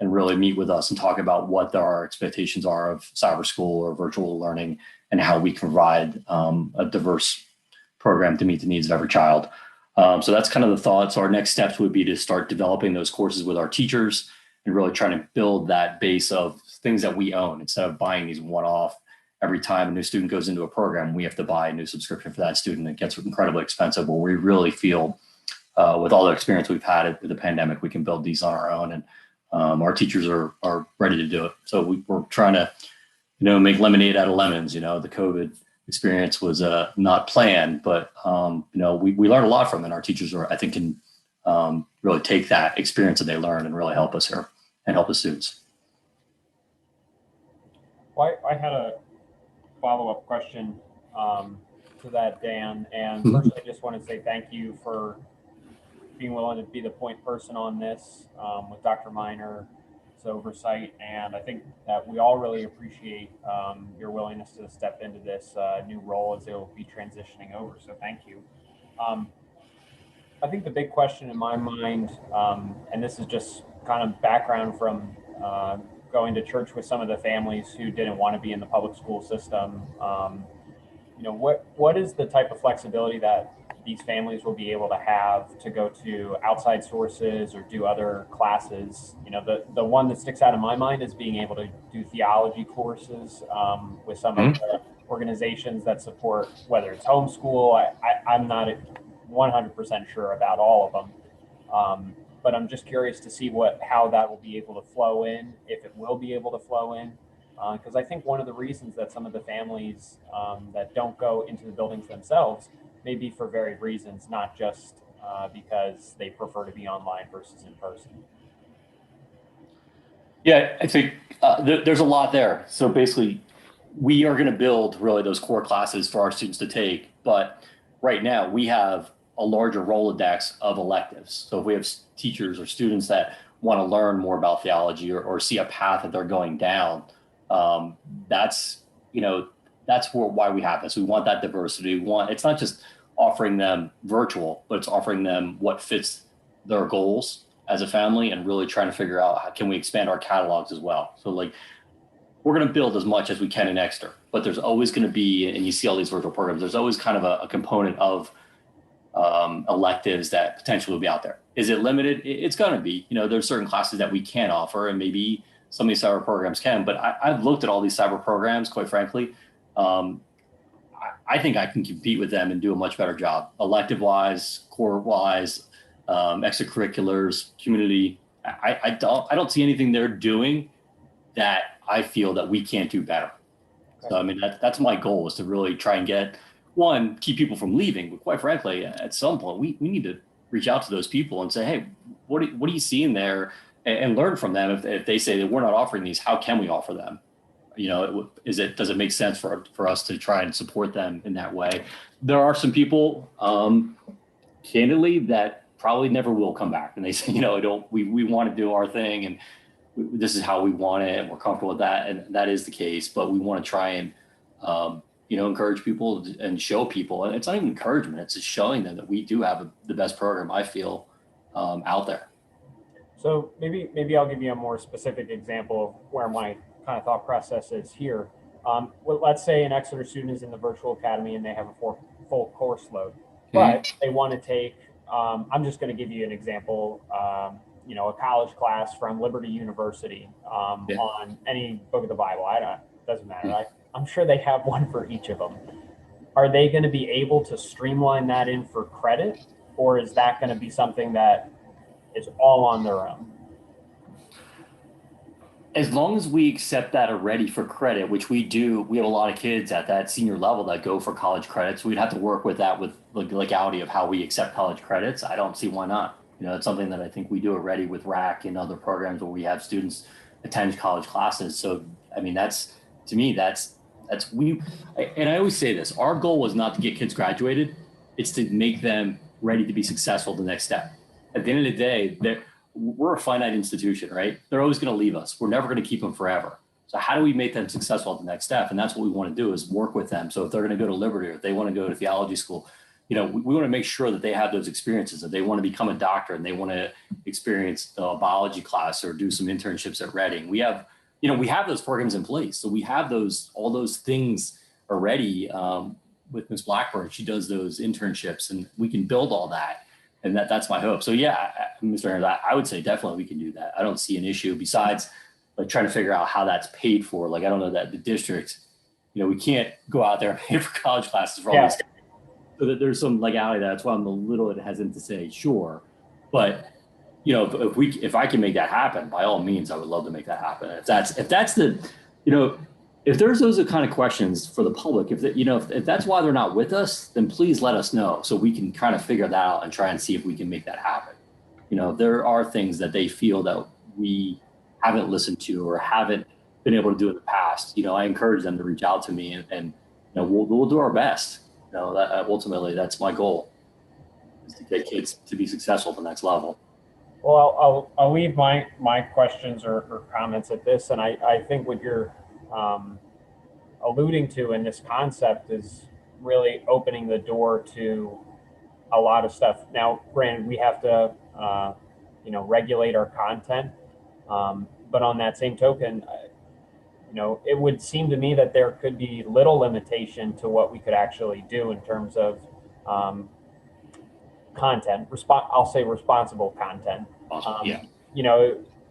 [SPEAKER 16] and really meet with us and talk about what our expectations are of cyber school or virtual learning and how we can provide a diverse program to meet the needs of every child. So that's kind of the thought. So our next steps would be to start developing those courses with our teachers and really trying to build that base of things that we own instead of buying these one-off. Every time a new student goes into a program, we have to buy a new subscription for that student. It gets incredibly expensive, but we really feel with all the experience we've had with the pandemic, we can build these on our own, and our teachers are ready to do it. So we're trying to, make lemonade out of lemons. The COVID experience was not planned, but we learned a lot from it. Our teachers I think can really take that experience that they learned and really help us here and help the students.
[SPEAKER 15] Well, I had a follow-up question to that, Dan. And first, I just want to say thank you for being willing to be the point person on this with Dr. Miner's oversight. And I think that we all really appreciate your willingness to step into this new role as they'll be transitioning over. So thank you. I think the big question in my mind, and this is just kind of background from going to church with some of the families who didn't want to be in the public school system. You know, what is the type of flexibility that these families will be able to have to go to outside sources or do other classes? You know, the one that sticks out in my mind is being able to do theology courses with some of the organizations that support, whether it's homeschool. I'm not 100% sure about all of them. But I'm just curious to see how that will be able to flow in, if it will be able to flow in. Because I think one of the reasons that some of the families that don't go into the buildings themselves may be for varied reasons, not just because they prefer to be online versus in person.
[SPEAKER 16] Yeah, I think there's a lot there. So basically, we are going to build really those core classes for our students to take. But right now, we have a larger Rolodex of electives. So if we have teachers or students that want to learn more about theology or see a path that they're going down, that's why we have this. We want that diversity. It's not just offering them virtual, but it's offering them what fits their goals as a family and really trying to figure out how can we expand our catalogs as well. So like, we're going to build as much as we can in Exeter, but there's always going to be, and you see all these virtual programs, there's always kind of a component of electives that potentially will be out there. Is it limited? It's going to be. You know, there's certain classes that we can offer, and maybe some of these cyber programs can. But I've looked at all these cyber programs, quite frankly. I think I can compete with them and do a much better job, elective-wise, core-wise, extracurriculars, community. I don't see anything they're doing that I feel that we can't do better. So I mean, that's my goal, is to really try and keep people from leaving. But quite frankly, at some point, we need to reach out to those people and say, hey, what are you seeing there? And learn from them. If they say that we're not offering these, how can we offer them? You know, does it make sense for us to try and support them in that way? There are some people, candidly, that probably never will come back, and they say, we want to do our thing, and this is how we want it, and we're comfortable with that, and that is the case. But we want to try and encourage people and show people, and it's not even encouragement; it's just showing them that we do have the best program, I feel, out there.
[SPEAKER 15] So maybe I'll give you a more specific example of where my kind of thought process is here. Well, let's say an Exeter student is in the virtual academy and they have a full course load, but they want to take, I'm just going to give you an example, a college class from Liberty University on any book of the Bible. Doesn't matter. I'm sure they have one for each of them. Are they going to be able to streamline that in for credit, or is that going to be something that is all on their own?
[SPEAKER 16] As long as we accept that already for credit, which we do, we have a lot of kids at that senior level that go for college credits. We'd have to work with that, with the legality of how we accept college credits. I don't see why not. It's something that I think we do already with RAC and other programs where we have students attend college classes. So, I mean, to me, and I always say this, our goal was not to get kids graduated. It's to make them ready to be successful the next step. At the end of the day, we're a finite institution, right? They're always going to leave us. We're never going to keep them forever. So how do we make them successful at the next step? And that's what we want to do, is work with them. So if they're going to go to Liberty, or if they want to go to theology school, we want to make sure that they have those experiences, that they want to become a doctor and they want to experience a biology class or do some internships at Reading. We have those programs in place. So we have all those things already with Ms. Blackburn. She does those internships, and we can build all that. And that's my hope. So yeah, Mr. Aaron, I would say definitely we can do that. I don't see an issue, besides like trying to figure out how that's paid for. Like, I don't know that the district, we can't go out there and pay for college classes for all these. So that there's some legality there. That's why I'm a little bit hesitant to say sure. But if I can make that happen, by all means, I would love to make that happen. If there's those kind of questions for the public, if that's why they're not with us, then please let us know so we can kind of figure that out and try and see if we can make that happen. There are things that they feel that we haven't listened to or haven't been able to do in the past. I encourage them to reach out to me, and we'll do our best. Ultimately, that's my goal, is to get kids to be successful at the next level.
[SPEAKER 15] Well, I'll leave my questions or comments at this, and I think what you're alluding to in this concept is really opening the door to a lot of stuff. Now, granted, we have to regulate our content, But on that same token, it would seem to me that there could be little limitation to what we could actually do in terms of content. I'll say responsible content.
[SPEAKER 16] Yeah.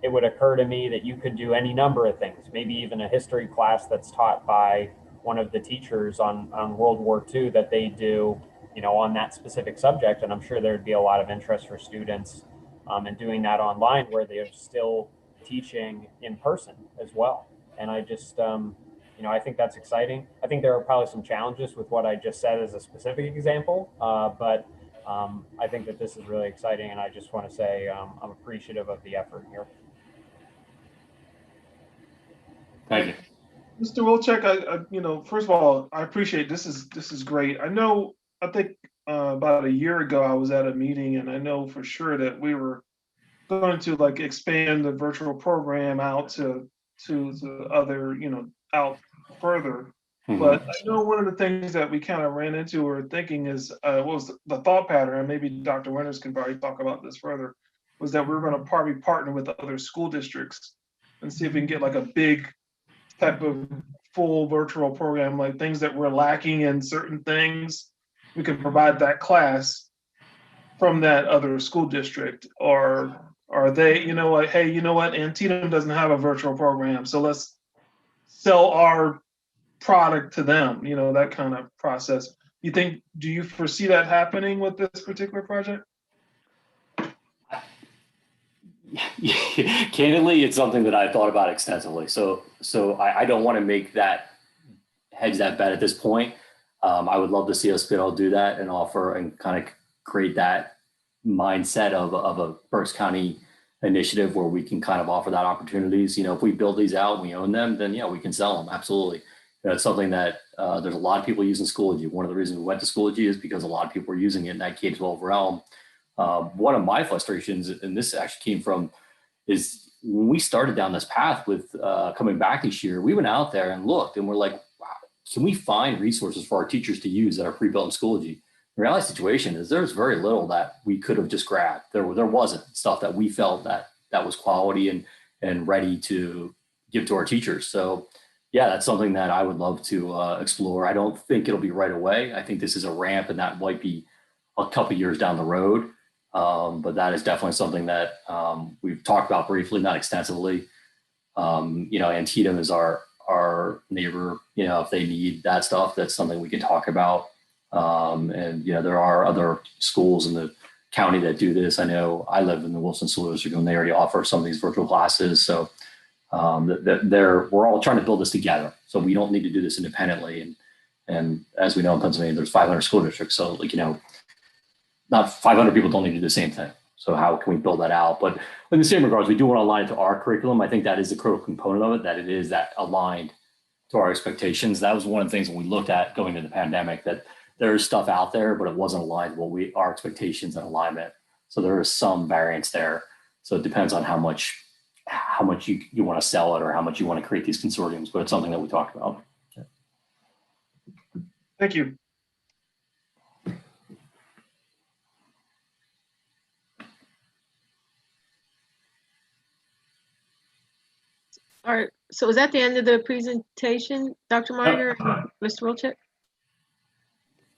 [SPEAKER 15] It would occur to me that you could do any number of things, maybe even a history class that's taught by one of the teachers on World War II that they do, on that specific subject. And I'm sure there'd be a lot of interest for students in doing that online where they're still teaching in person as well. And I just, I think that's exciting. I think there are probably some challenges with what I just said as a specific example, but I think that this is really exciting. And I just want to say I'm appreciative of the effort here.
[SPEAKER 16] Thank you.
[SPEAKER 17] Mr. Wilczek, first of all, I appreciate this is great. I think about a year ago, I was at a meeting and I know for sure that we were going to expand the virtual program out to other, out further. Mm-hmm. But I know one of the things that we kind of ran into or thinking is, what was the thought pattern, and maybe Dr. Winters can probably talk about this further, was that we were going to probably partner with other school districts and see if we can get a big type of full virtual program, like things that we're lacking in certain things, we can provide that class from that other school district. Or are they, hey, Antietam doesn't have a virtual program, so let's sell our product to them, that kind of process. Do you foresee that happening with this particular project?
[SPEAKER 16] Candidly, it's something that I've thought about extensively. So I don't want to hedge that bet at this point. I would love to see us be able to do that and offer and kind of create that mindset of a Berks County initiative where we can kind of offer that opportunities. If we build these out and we own them, then we can sell them. Absolutely. It's something that there's a lot of people using Schoology. One of the reasons we went to Schoology is because a lot of people were using it in that K-12 realm. One of my frustrations, and this actually came from, is when we started down this path with coming back this year, we went out there and looked and we're like, wow, can we find resources for our teachers to use that are pre-built in Schoology? The reality situation is there's very little that we could have just grabbed. There wasn't stuff that we felt that was quality and ready to give to our teachers. So yeah, that's something that I would love to explore. I don't think it'll be right away. I think this is a ramp and that might be a couple years down the road. But that is definitely something that we've talked about briefly, not extensively. Antietam is our neighbor. If they need that stuff, that's something we can talk about. And there are other schools in the county that do this. I know I live in the Wilson School District and they already offer some of these virtual classes. So we're all trying to build this together. So we don't need to do this independently. And as we know in Pennsylvania, there's 500 school districts. So not 500 people don't need to do the same thing. So how can we build that out? But in the same regards, we do want to align it to our curriculum. I think that is the critical component of it, that it is that aligned to our expectations. That was one of the things when we looked at going into the pandemic, that there is stuff out there, but it wasn't aligned with our expectations and alignment. So there is some variance there. So it depends on how much you want to sell it or how much you want to create these consortiums, but it's something that we talked about.
[SPEAKER 17] Thank you.
[SPEAKER 13] All right, so is that the end of the presentation, Dr. Miner and Mr. Wilczek?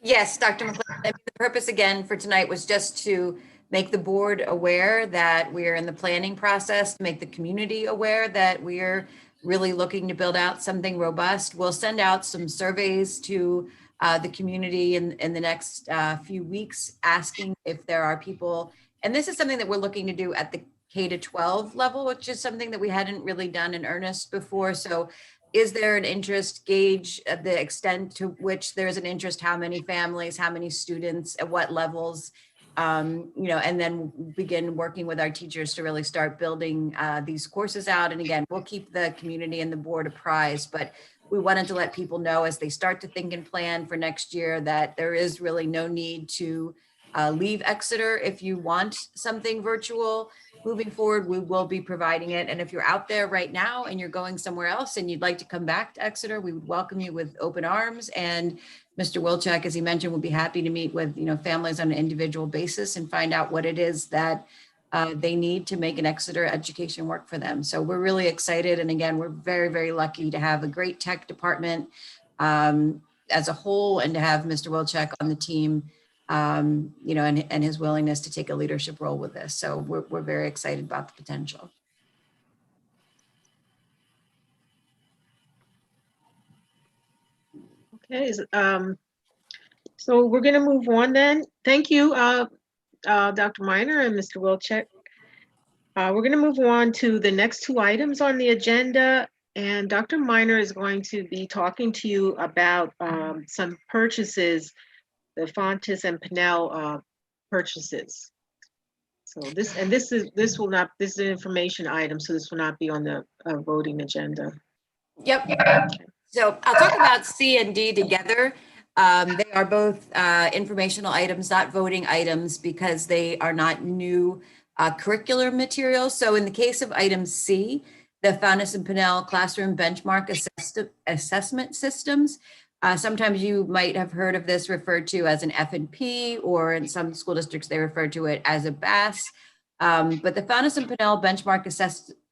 [SPEAKER 8] Yes, Dr. McClendon. The purpose again for tonight was just to make the board aware that we're in the planning process, to make the community aware that we're really looking to build out something robust. We'll send out some surveys to the community in the next few weeks, asking if there are people, and this is something that we're looking to do at the K-12 level, which is something that we hadn't really done in earnest before. So is there an interest, gauge the extent to which there's an interest, how many families, how many students, at what levels, and then begin working with our teachers to really start building these courses out. And again, we'll keep the community and the board apprised, but we wanted to let people know as they start to think and plan for next year that there is really no need to leave Exeter if you want something virtual. Moving forward, we will be providing it. And if you're out there right now and you're going somewhere else and you'd like to come back to Exeter, we would welcome you with open arms. And Mr. Wilczek, as he mentioned, would be happy to meet with families on an individual basis and find out what it is that they need to make an Exeter education work for them. So we're really excited. And again, we're very, very lucky to have a great tech department as a whole, and to have Mr. Wilczek on the team, you know, and his willingness to take a leadership role with this. So we're very excited about the potential.
[SPEAKER 13] Okay, so we're going to move on then. Thank you, Dr. Miner and Mr. Wilczek. We're going to move on to the next two items on the agenda, and Dr. Miner is going to be talking to you about some purchases, the Fontes and Pinnell purchases. So this is an information item, so this will not be on the voting agenda.
[SPEAKER 8] Yep. So I'll talk about C and D together. They are both informational items, not voting items, because they are not new curricular materials. So in the case of item C, the Fontes and Pinnell classroom benchmark assessment systems, sometimes you might have heard of this referred to as an F&P, or in some school districts, they refer to it as a BAS. But the Fontes and Pinnell benchmark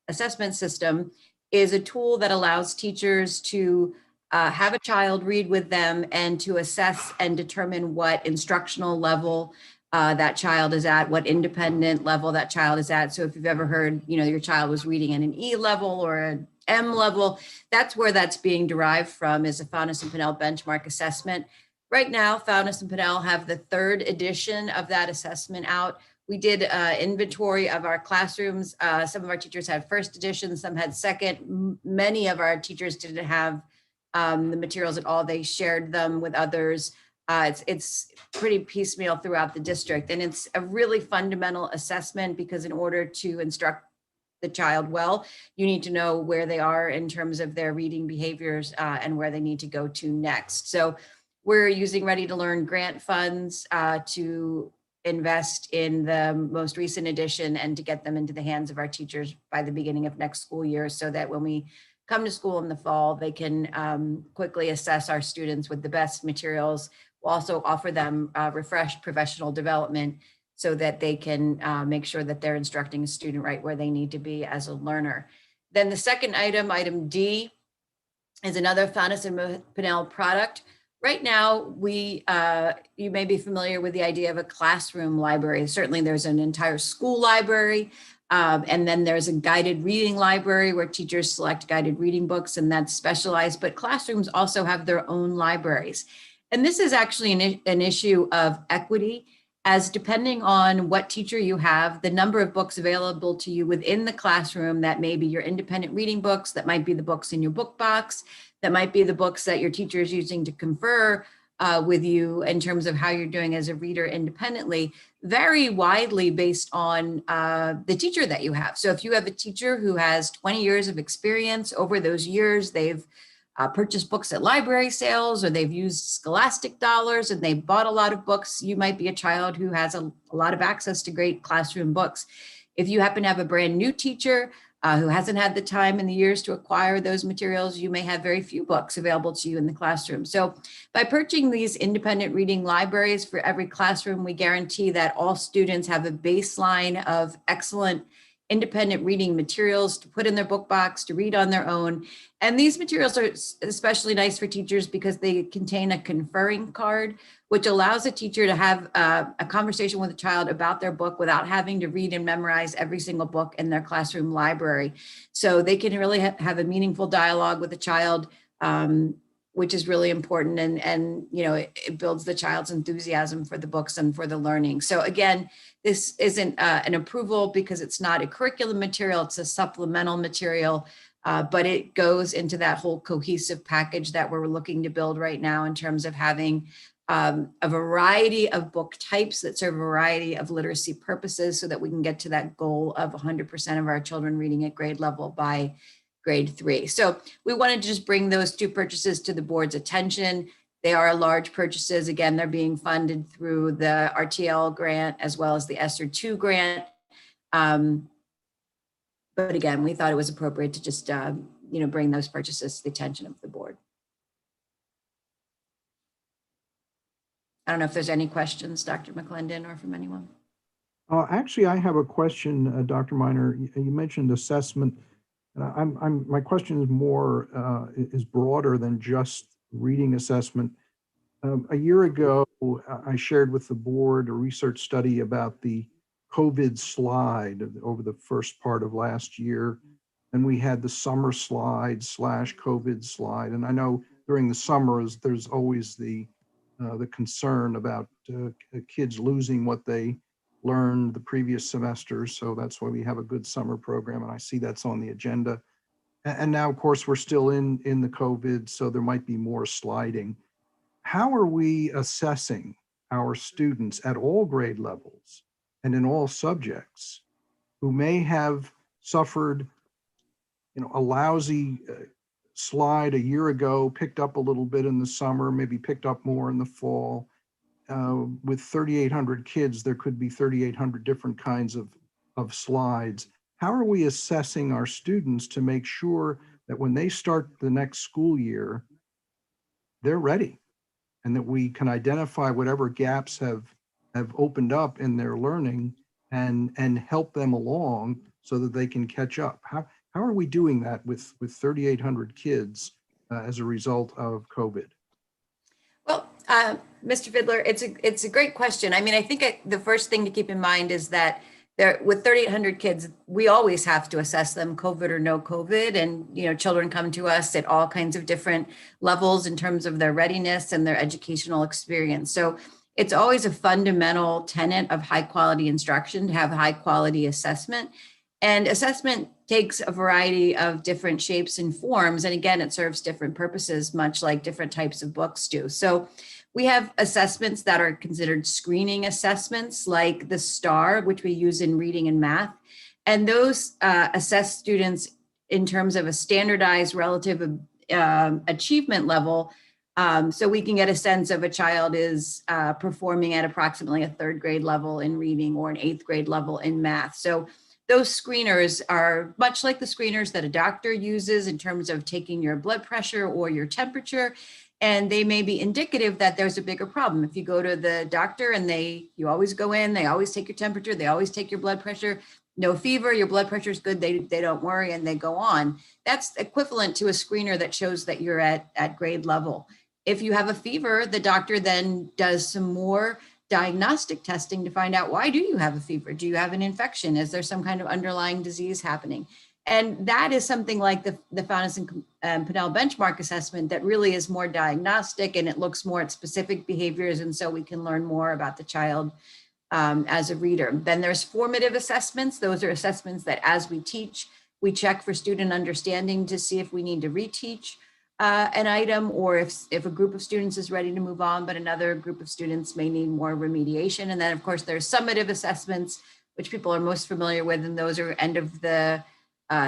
[SPEAKER 8] assessment system is a tool that allows teachers to have a child read with them and to assess and determine what instructional level that child is at, what independent level that child is at. So if you've ever heard, you know, your child was reading at an E level or an M level, that's where that's being derived from, is a Fontes and Pinnell benchmark assessment. Right now, Fontes and Pinnell have the 3rd edition of that assessment out. We did inventory of our classrooms. Some of our teachers had 1st edition, some had 2nd. Many of our teachers didn't have the materials at all. They shared them with others. It's pretty piecemeal throughout the district. And it's a really fundamental assessment, because in order to instruct the child well, you need to know where they are in terms of their reading behaviors and where they need to go to next. So we're using Ready to Learn grant funds to invest in the most recent edition and to get them into the hands of our teachers by the beginning of next school year, so that when we come to school in the fall, they can quickly assess our students with the best materials. We'll also offer them refreshed professional development, so that they can make sure that they're instructing a student right where they need to be as a learner. Then the second item, item D, is another Fontes and Pinnell product. Right now, you may be familiar with the idea of a classroom library. Certainly there's an entire school library, and then there's a guided reading library where teachers select guided reading books, and that's specialized, but classrooms also have their own libraries. And this is actually an issue of equity, as depending on what teacher you have, the number of books available to you within the classroom, that may be your independent reading books, that might be the books in your book box, that might be the books that your teacher is using to confer with you in terms of how you're doing as a reader independently, vary widely based on the teacher that you have. So if you have a teacher who has 20 years of experience, over those years, they've purchased books at library sales, or they've used Scholastic dollars and they've bought a lot of books, you might be a child who has a lot of access to great classroom books. If you happen to have a brand new teacher who hasn't had the time in the years to acquire those materials, you may have very few books available to you in the classroom. So by purchasing these independent reading libraries for every classroom, we guarantee that all students have a baseline of excellent independent reading materials to put in their book box, to read on their own. And these materials are especially nice for teachers because they contain a conferring card, which allows a teacher to have a conversation with a child about their book without having to read and memorize every single book in their classroom library. So they can really have a meaningful dialogue with a child, which is really important. And you know, it builds the child's enthusiasm for the books and for the learning. So again, this isn't an approval because it's not a curriculum material, it's a supplemental material, but it goes into that whole cohesive package that we're looking to build right now in terms of having a variety of book types that serve a variety of literacy purposes, so that we can get to that goal of 100% of our children reading at grade level by grade 3. So we wanted to just bring those two purchases to the board's attention. They are large purchases. Again, they're being funded through the RTL grant as well as the ESSER 2 grant. But again, we thought it was appropriate to just bring those purchases to the attention of the board. I don't know if there's any questions, Dr. McClendon, or from anyone.
[SPEAKER 7] Actually, I have a question, Dr. Miner. You mentioned assessment. My question is more is broader than just reading assessment. A year ago, I shared with the board a research study about the COVID slide over the first part of last year. And we had the summer slide / COVID slide. And I know during the summers, there's always the concern about kids losing what they learned the previous semester. So that's why we have a good summer program. And I see that's on the agenda. And now, of course, we're still in the COVID, so there might be more sliding. How are we assessing our students at all grade levels and in all subjects who may have suffered, a lousy slide a year ago, picked up a little bit in the summer, maybe picked up more in the fall? With 3,800 kids, there could be 3,800 different kinds of slides. How are we assessing our students to make sure that when they start the next school year, they're ready and that we can identify whatever gaps have opened up in their learning and help them along so that they can catch up? How are we doing that with 3,800 kids as a result of COVID?
[SPEAKER 8] Well, Mr. Fiddler, it's a great question. I mean, I think the first thing to keep in mind is that with 3,800 kids, we always have to assess them, COVID or no COVID. And, children come to us at all kinds of different levels in terms of their readiness and their educational experience. So it's always a fundamental tenet of high quality instruction to have high quality assessment. And assessment takes a variety of different shapes and forms. And again, it serves different purposes, much like different types of books do. So we have assessments that are considered screening assessments, like the STAR, which we use in reading and math. And those assess students in terms of a standardized relative achievement level. So we can get a sense of a child is performing at approximately a 3rd grade level in reading or an 8th grade level in math. So those screeners are much like the screeners that a doctor uses in terms of taking your blood pressure or your temperature. And they may be indicative that there's a bigger problem. If you go to the doctor and you always go in, they always take your temperature, they always take your blood pressure, no fever, your blood pressure is good, they don't worry, and they go on. That's equivalent to a screener that shows that you're at grade level. If you have a fever, the doctor then does some more diagnostic testing to find out, why do you have a fever? Do you have an infection? Is there some kind of underlying disease happening? And that is something like the Fountas and Pinnell benchmark assessment that really is more diagnostic, and it looks more at specific behaviors. And so we can learn more about the child as a reader. Then there's formative assessments. Those are assessments that as we teach, we check for student understanding to see if we need to reteach an item, or if a group of students is ready to move on, but another group of students may need more remediation. And then of course there's summative assessments, which people are most familiar with, and those are end of the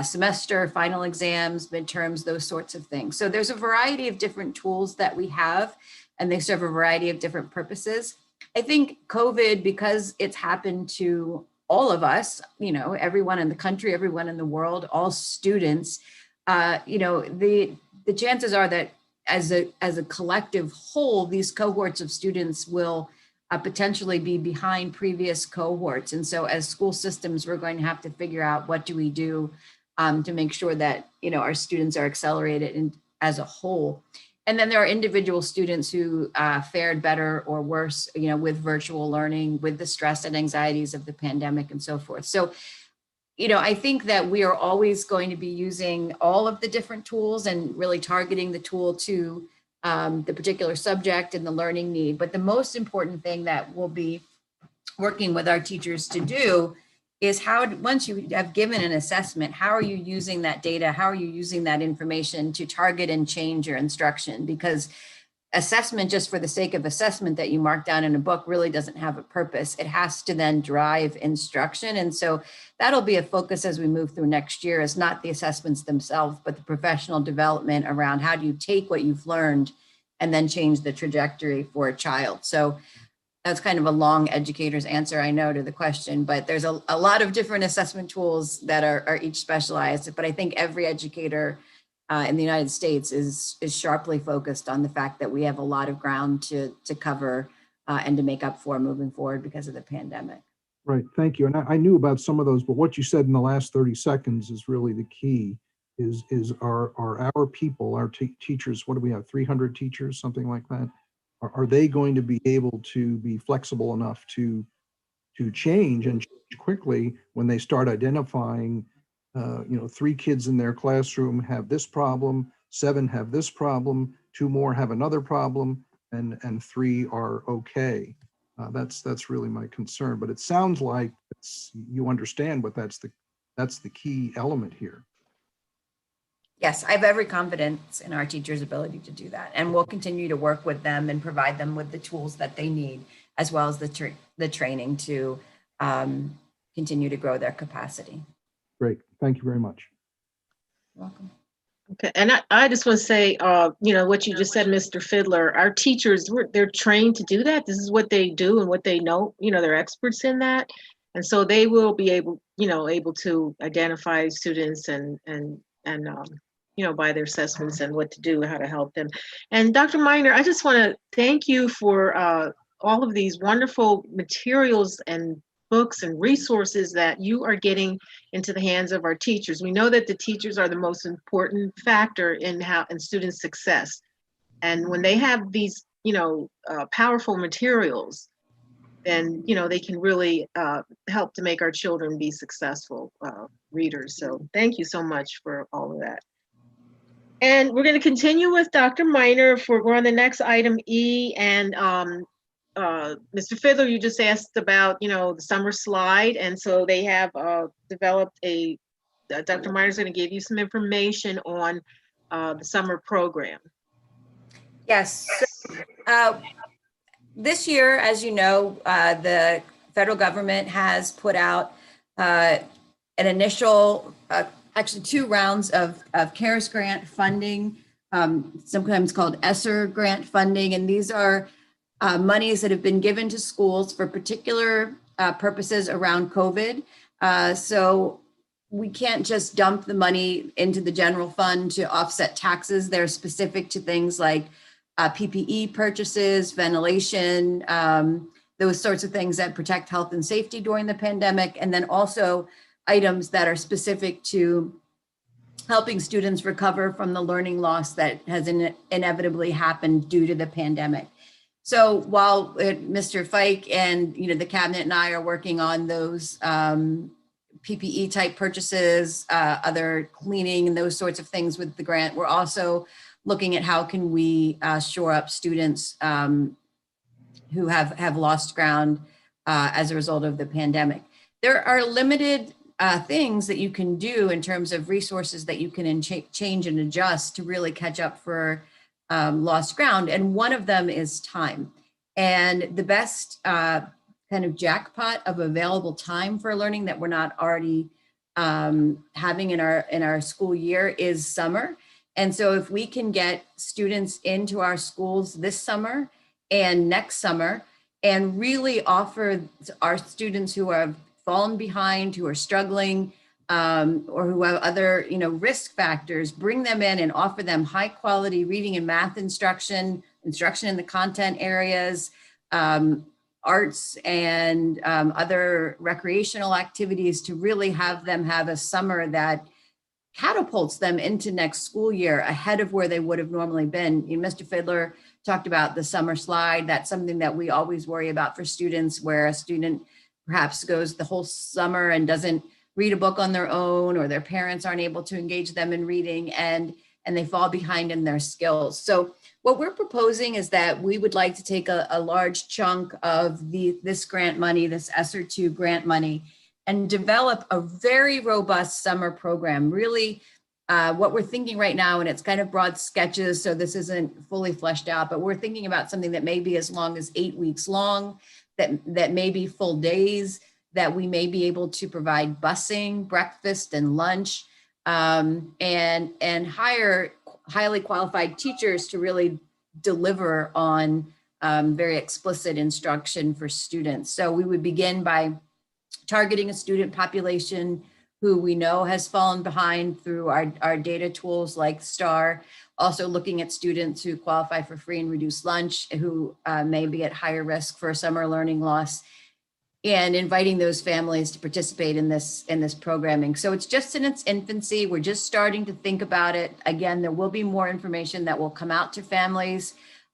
[SPEAKER 8] semester, final exams, midterms, those sorts of things. So there's a variety of different tools that we have, and they serve a variety of different purposes. I think COVID, because it's happened to all of us, everyone in the country, everyone in the world, all students, the chances are that as a collective whole, these cohorts of students will potentially be behind previous cohorts. And so as school systems, we're going to have to figure out what do we do to make sure that, our students are accelerated as a whole. And then there are individual students who fared better or worse, with virtual learning, with the stress and anxieties of the pandemic and so forth. So, I think that we are always going to be using all of the different tools and really targeting the tool to the particular subject and the learning need. But the most important thing that we'll be working with our teachers to do is once you have given an assessment, how are you using that data? How are you using that information to target and change your instruction? Because assessment just for the sake of assessment that you mark down in a book really doesn't have a purpose. It has to then drive instruction. And so that'll be a focus as we move through next year, is not the assessments themselves, but the professional development around how do you take what you've learned and then change the trajectory for a child. So that's kind of a long educator's answer, I know, to the question, but there's a lot of different assessment tools that are each specialized. But I think every educator in the United States is sharply focused on the fact that we have a lot of ground to cover and to make up for moving forward because of the pandemic.
[SPEAKER 7] Right, thank you. And I knew about some of those, but what you said in the last 30 seconds is really the key, is our people, our teachers, what do we have, 300 teachers, something like that? Are they going to be able to be flexible enough to change and change quickly when they start identifying, 3 kids in their classroom have this problem, 7 have this problem, 2 more have another problem, and 3 are okay. That's really my concern, but it sounds like you understand what that's the key element here.
[SPEAKER 8] Yes, I have every confidence in our teachers' ability to do that, and we'll continue to work with them and provide them with the tools that they need, as well as the training to continue to grow their capacity.
[SPEAKER 7] Great, thank you very much.
[SPEAKER 8] You're welcome.
[SPEAKER 13] Okay, and I just want to say, what you just said, Mr. Fiddler, our teachers, they're trained to do that. This is what they do and what they know, they're experts in that. And so they will be able to identify students and by their assessments and what to do, how to help them. And Dr. Miner, I just want to thank you for all of these wonderful materials and books and resources that you are getting into the hands of our teachers. We know that the teachers are the most important factor in student success. And when they have these, powerful materials, then, they can really help to make our children be successful readers. So thank you so much for all of that. And we're going to continue with Dr. Miner we're on the next item E, and Mr. Fiddler, you just asked about, the summer slide. And so they have developed Dr. Miner's going to give you some information on the summer program.
[SPEAKER 8] Yes. So, this year, as you know, the federal government has put out an initial, actually 2 rounds of CARES grant funding, sometimes called ESSER grant funding. And these are monies that have been given to schools for particular purposes around COVID. So we can't just dump the money into the general fund to offset taxes. They're specific to things like PPE purchases, ventilation, those sorts of things that protect health and safety during the pandemic. And then also items that are specific to helping students recover from the learning loss that has inevitably happened due to the pandemic. So while Mr. Fike and the cabinet and I are working on those PPE type purchases, other cleaning and those sorts of things with the grant, we're also looking at how can we shore up students who have lost ground as a result of the pandemic. There are limited things that you can do in terms of resources that you can change and adjust to really catch up for lost ground. And one of them is time. And the best kind of jackpot of available time for learning that we're not already having in our school year is summer. And so if we can get students into our schools this summer and next summer and really offer our students who have fallen behind, who are struggling, or who have other, risk factors, bring them in and offer them high quality reading and math instruction in the content areas, arts and other recreational activities to really have them have a summer that catapults them into next school year ahead of where they would have normally been. Mr. Fiddler talked about the summer slide. That's something that we always worry about for students, where a student perhaps goes the whole summer and doesn't read a book on their own, or their parents aren't able to engage them in reading, and they fall behind in their skills. So what we're proposing is that we would like to take a large chunk of this grant money, this ESSER 2 grant money, and develop a very robust summer program. Really, what we're thinking right now, and it's kind of broad sketches, so this isn't fully fleshed out, but we're thinking about something that may be as long as 8 weeks long, that may be full days, that we may be able to provide busing, breakfast and lunch, and hire highly qualified teachers to really deliver on very explicit instruction for students. So we would begin by targeting a student population who we know has fallen behind through our data tools like STAR, also looking at students who qualify for free and reduced lunch, who may be at higher risk for summer learning loss. and inviting those families to participate in this programming. So it's just in its infancy. We're just starting to think about it. Again, there will be more information that will come out to families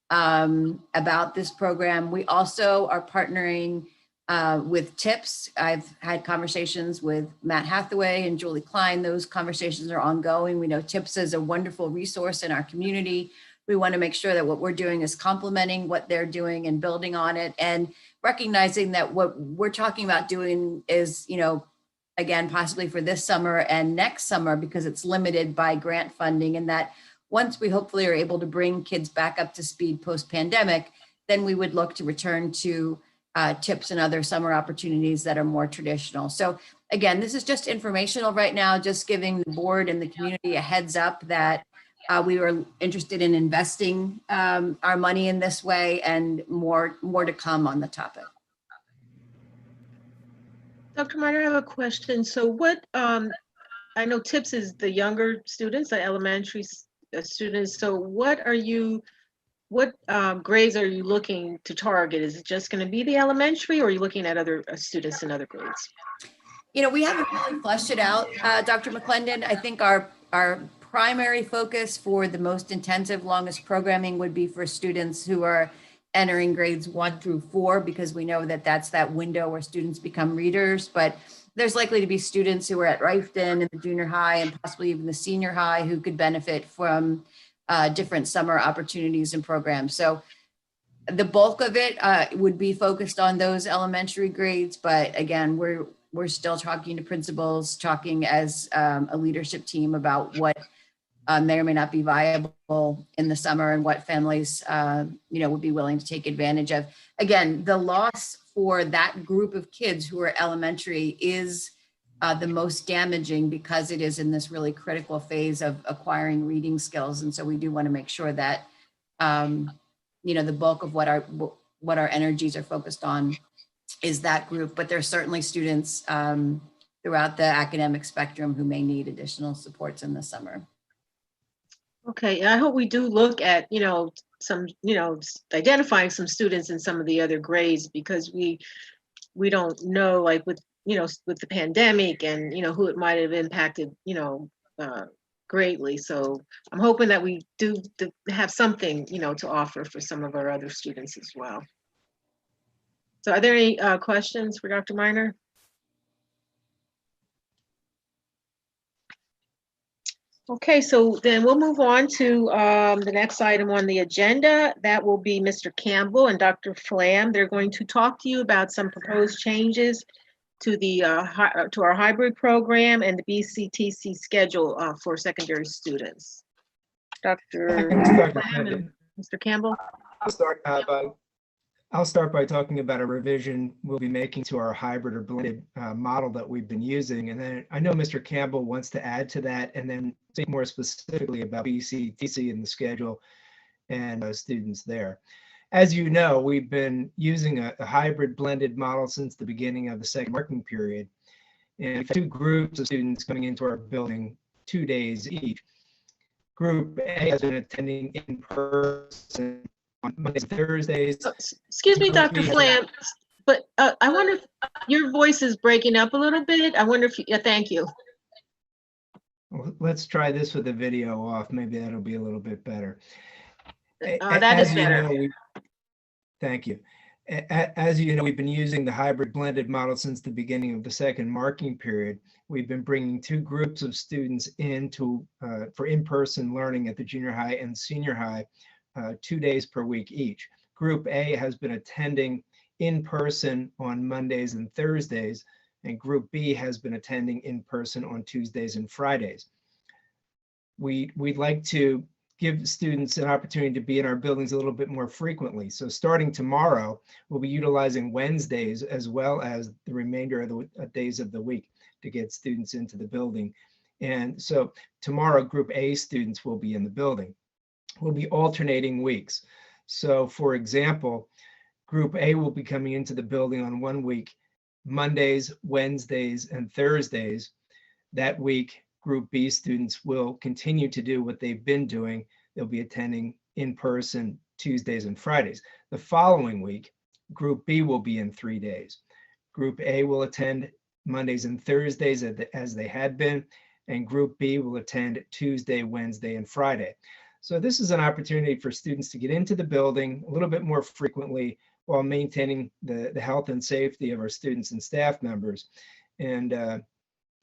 [SPEAKER 8] about this program. We also are partnering with TIPS. I've had conversations with Matt Hathaway and Julie Klein. Those conversations are ongoing. We know TIPS is a wonderful resource in our community. We want to make sure that what we're doing is complementing what they're doing and building on it, and recognizing that what we're talking about doing is, again, possibly for this summer and next summer, because it's limited by grant funding, and that once we hopefully are able to bring kids back up to speed post-pandemic, then we would look to return to TIPS and other summer opportunities that are more traditional. So again, this is just informational right now, just giving the board and the community a heads up that we were interested in investing our money in this way, and more to come on the topic.
[SPEAKER 13] Dr. Minor, I have a question. So what, I know TIPS is the younger students, the elementary students. So what grades are you looking to target? Is it just going to be the elementary, or are you looking at other students in other grades?
[SPEAKER 8] We haven't really fleshed it out, Dr. McClendon. I think our primary focus for the most intensive, longest programming would be for students who are entering grades 1 through 4, because we know that that's that window where students become readers. But there's likely to be students who are at Rifton and the junior high and possibly even the senior high who could benefit from different summer opportunities and programs. So the bulk of it would be focused on those elementary grades. But again, we're still talking to principals, talking as a leadership team about what may or may not be viable in the summer, and what families would be willing to take advantage of. Again, the loss for that group of kids who are elementary is the most damaging, because it is in this really critical phase of acquiring reading skills. And so we do want to make sure that the bulk of what our energies are focused on is that group. But there's certainly students throughout the academic spectrum who may need additional supports in the summer.
[SPEAKER 13] Okay, I hope we do look at, some, identifying some students in some of the other grades, because we don't know, like with the pandemic and, who it might have impacted, greatly. So I'm hoping that we do have something, to offer for some of our other students as well. So are there any questions for Dr. Minor? Okay, so then we'll move on to the next item on the agenda. That will be Mr. Campbell and Dr. Flam. They're going to talk to you about some proposed changes to to our hybrid program and the BCTC schedule for secondary students. Dr. Flam and Mr. Campbell.
[SPEAKER 18] I'll start by talking about a revision we'll be making to our hybrid or blended model that we've been using. And then I know Mr. Campbell wants to add to that and then speak more specifically about BCTC and the schedule and students there. As you know, we've been using a hybrid blended model since the beginning of the second marking period. And we've had 2 groups of students coming into our building 2 days each. Group A has been attending in person on Mondays and Thursdays.
[SPEAKER 13] Excuse me, Dr. Flam, but I wonder if your voice is breaking up a little bit. I wonder if thank you.
[SPEAKER 18] Well, let's try this with the video off. Maybe that'll be a little bit better.
[SPEAKER 13] That is better.
[SPEAKER 18] Thank you. As you know, we've been using the hybrid blended model since the beginning of the second marking period. We've been bringing 2 groups of students in for in-person learning at the junior high and senior high 2 days per week each. Group A has been attending in person on Mondays and Thursdays, and Group B has been attending in person on Tuesdays and Fridays. We'd like to give students an opportunity to be in our buildings a little bit more frequently. So starting tomorrow, we'll be utilizing Wednesdays as well as the remainder of the days of the week to get students into the building. And so tomorrow, Group A students will be in the building. We'll be alternating weeks. So for example, Group A will be coming into the building on 1 week, Mondays, Wednesdays, and Thursdays. That week, Group B students will continue to do what they've been doing. They'll be attending in person Tuesdays and Fridays. The following week, Group B will be in 3 days. Group A will attend Mondays and Thursdays as they had been, and Group B will attend Tuesday, Wednesday, and Friday. So this is an opportunity for students to get into the building a little bit more frequently while maintaining the health and safety of our students and staff members. And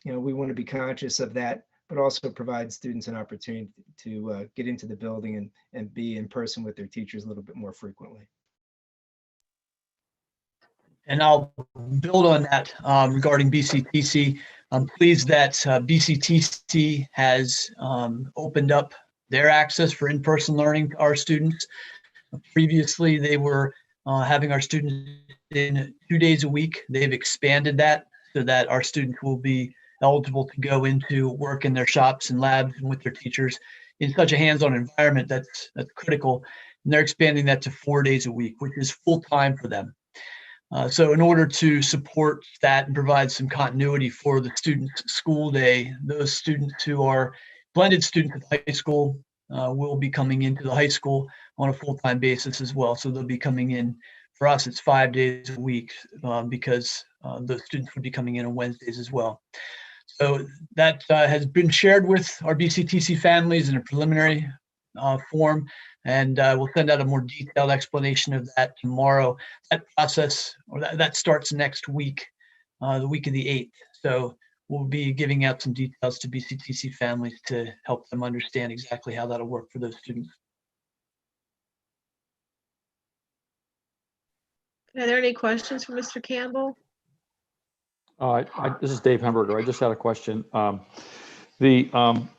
[SPEAKER 18] we want to be conscious of that, but also provide students an opportunity to get into the building and be in person with their teachers a little bit more frequently.
[SPEAKER 12] And I'll build on that regarding BCTC. I'm pleased that BCTC has opened up their access for in-person learning to our students. Previously, they were having our students in 2 days a week. They've expanded that so that our students will be eligible to go into work in their shops and labs and with their teachers in such a hands-on environment that's critical. And they're expanding that to 4 days a week, which is full-time for them. So in order to support that and provide some continuity for the students' school day, those students who are blended students at high school will be coming into the high school on a full-time basis as well. So they'll be coming in, for us, it's 5 days a week because those students would be coming in on Wednesdays as well. So that has been shared with our BCTC families in a preliminary form, and we'll send out a more detailed explanation of that tomorrow. That process, or that starts next week, the week of the 8th. So we'll be giving out some details to BCTC families to help them understand exactly how that'll work for those students.
[SPEAKER 13] Are there any questions for Mr. Campbell?
[SPEAKER 19] This is Dave Hemberger. I just had a question. A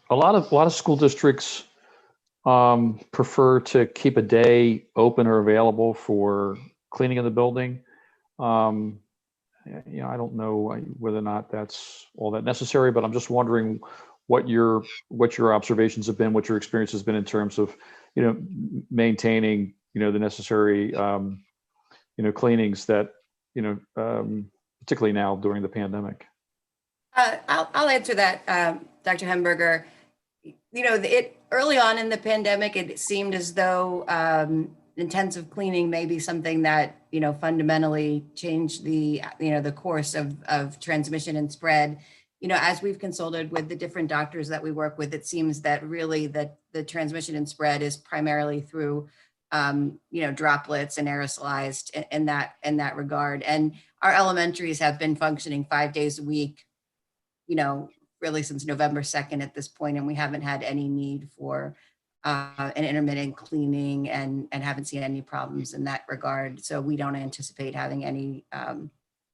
[SPEAKER 19] lot of school districts prefer to keep a day open or available for cleaning of the building. I don't know whether or not that's all that necessary, but I'm just wondering what your observations have been, what your experience has been in terms of maintaining the necessary cleanings that particularly now during the pandemic.
[SPEAKER 8] I'll answer that, Dr. Hemberger. Early on in the pandemic, it seemed as though intensive cleaning may be something that fundamentally changed the course of transmission and spread. As we've consulted with the different doctors that we work with, it seems that really the transmission and spread is primarily through droplets and aerosolized in that regard. And our elementaries have been functioning 5 days a week, really since November 2nd at this point, and we haven't had any need for an intermittent cleaning and haven't seen any problems in that regard. So we don't anticipate having any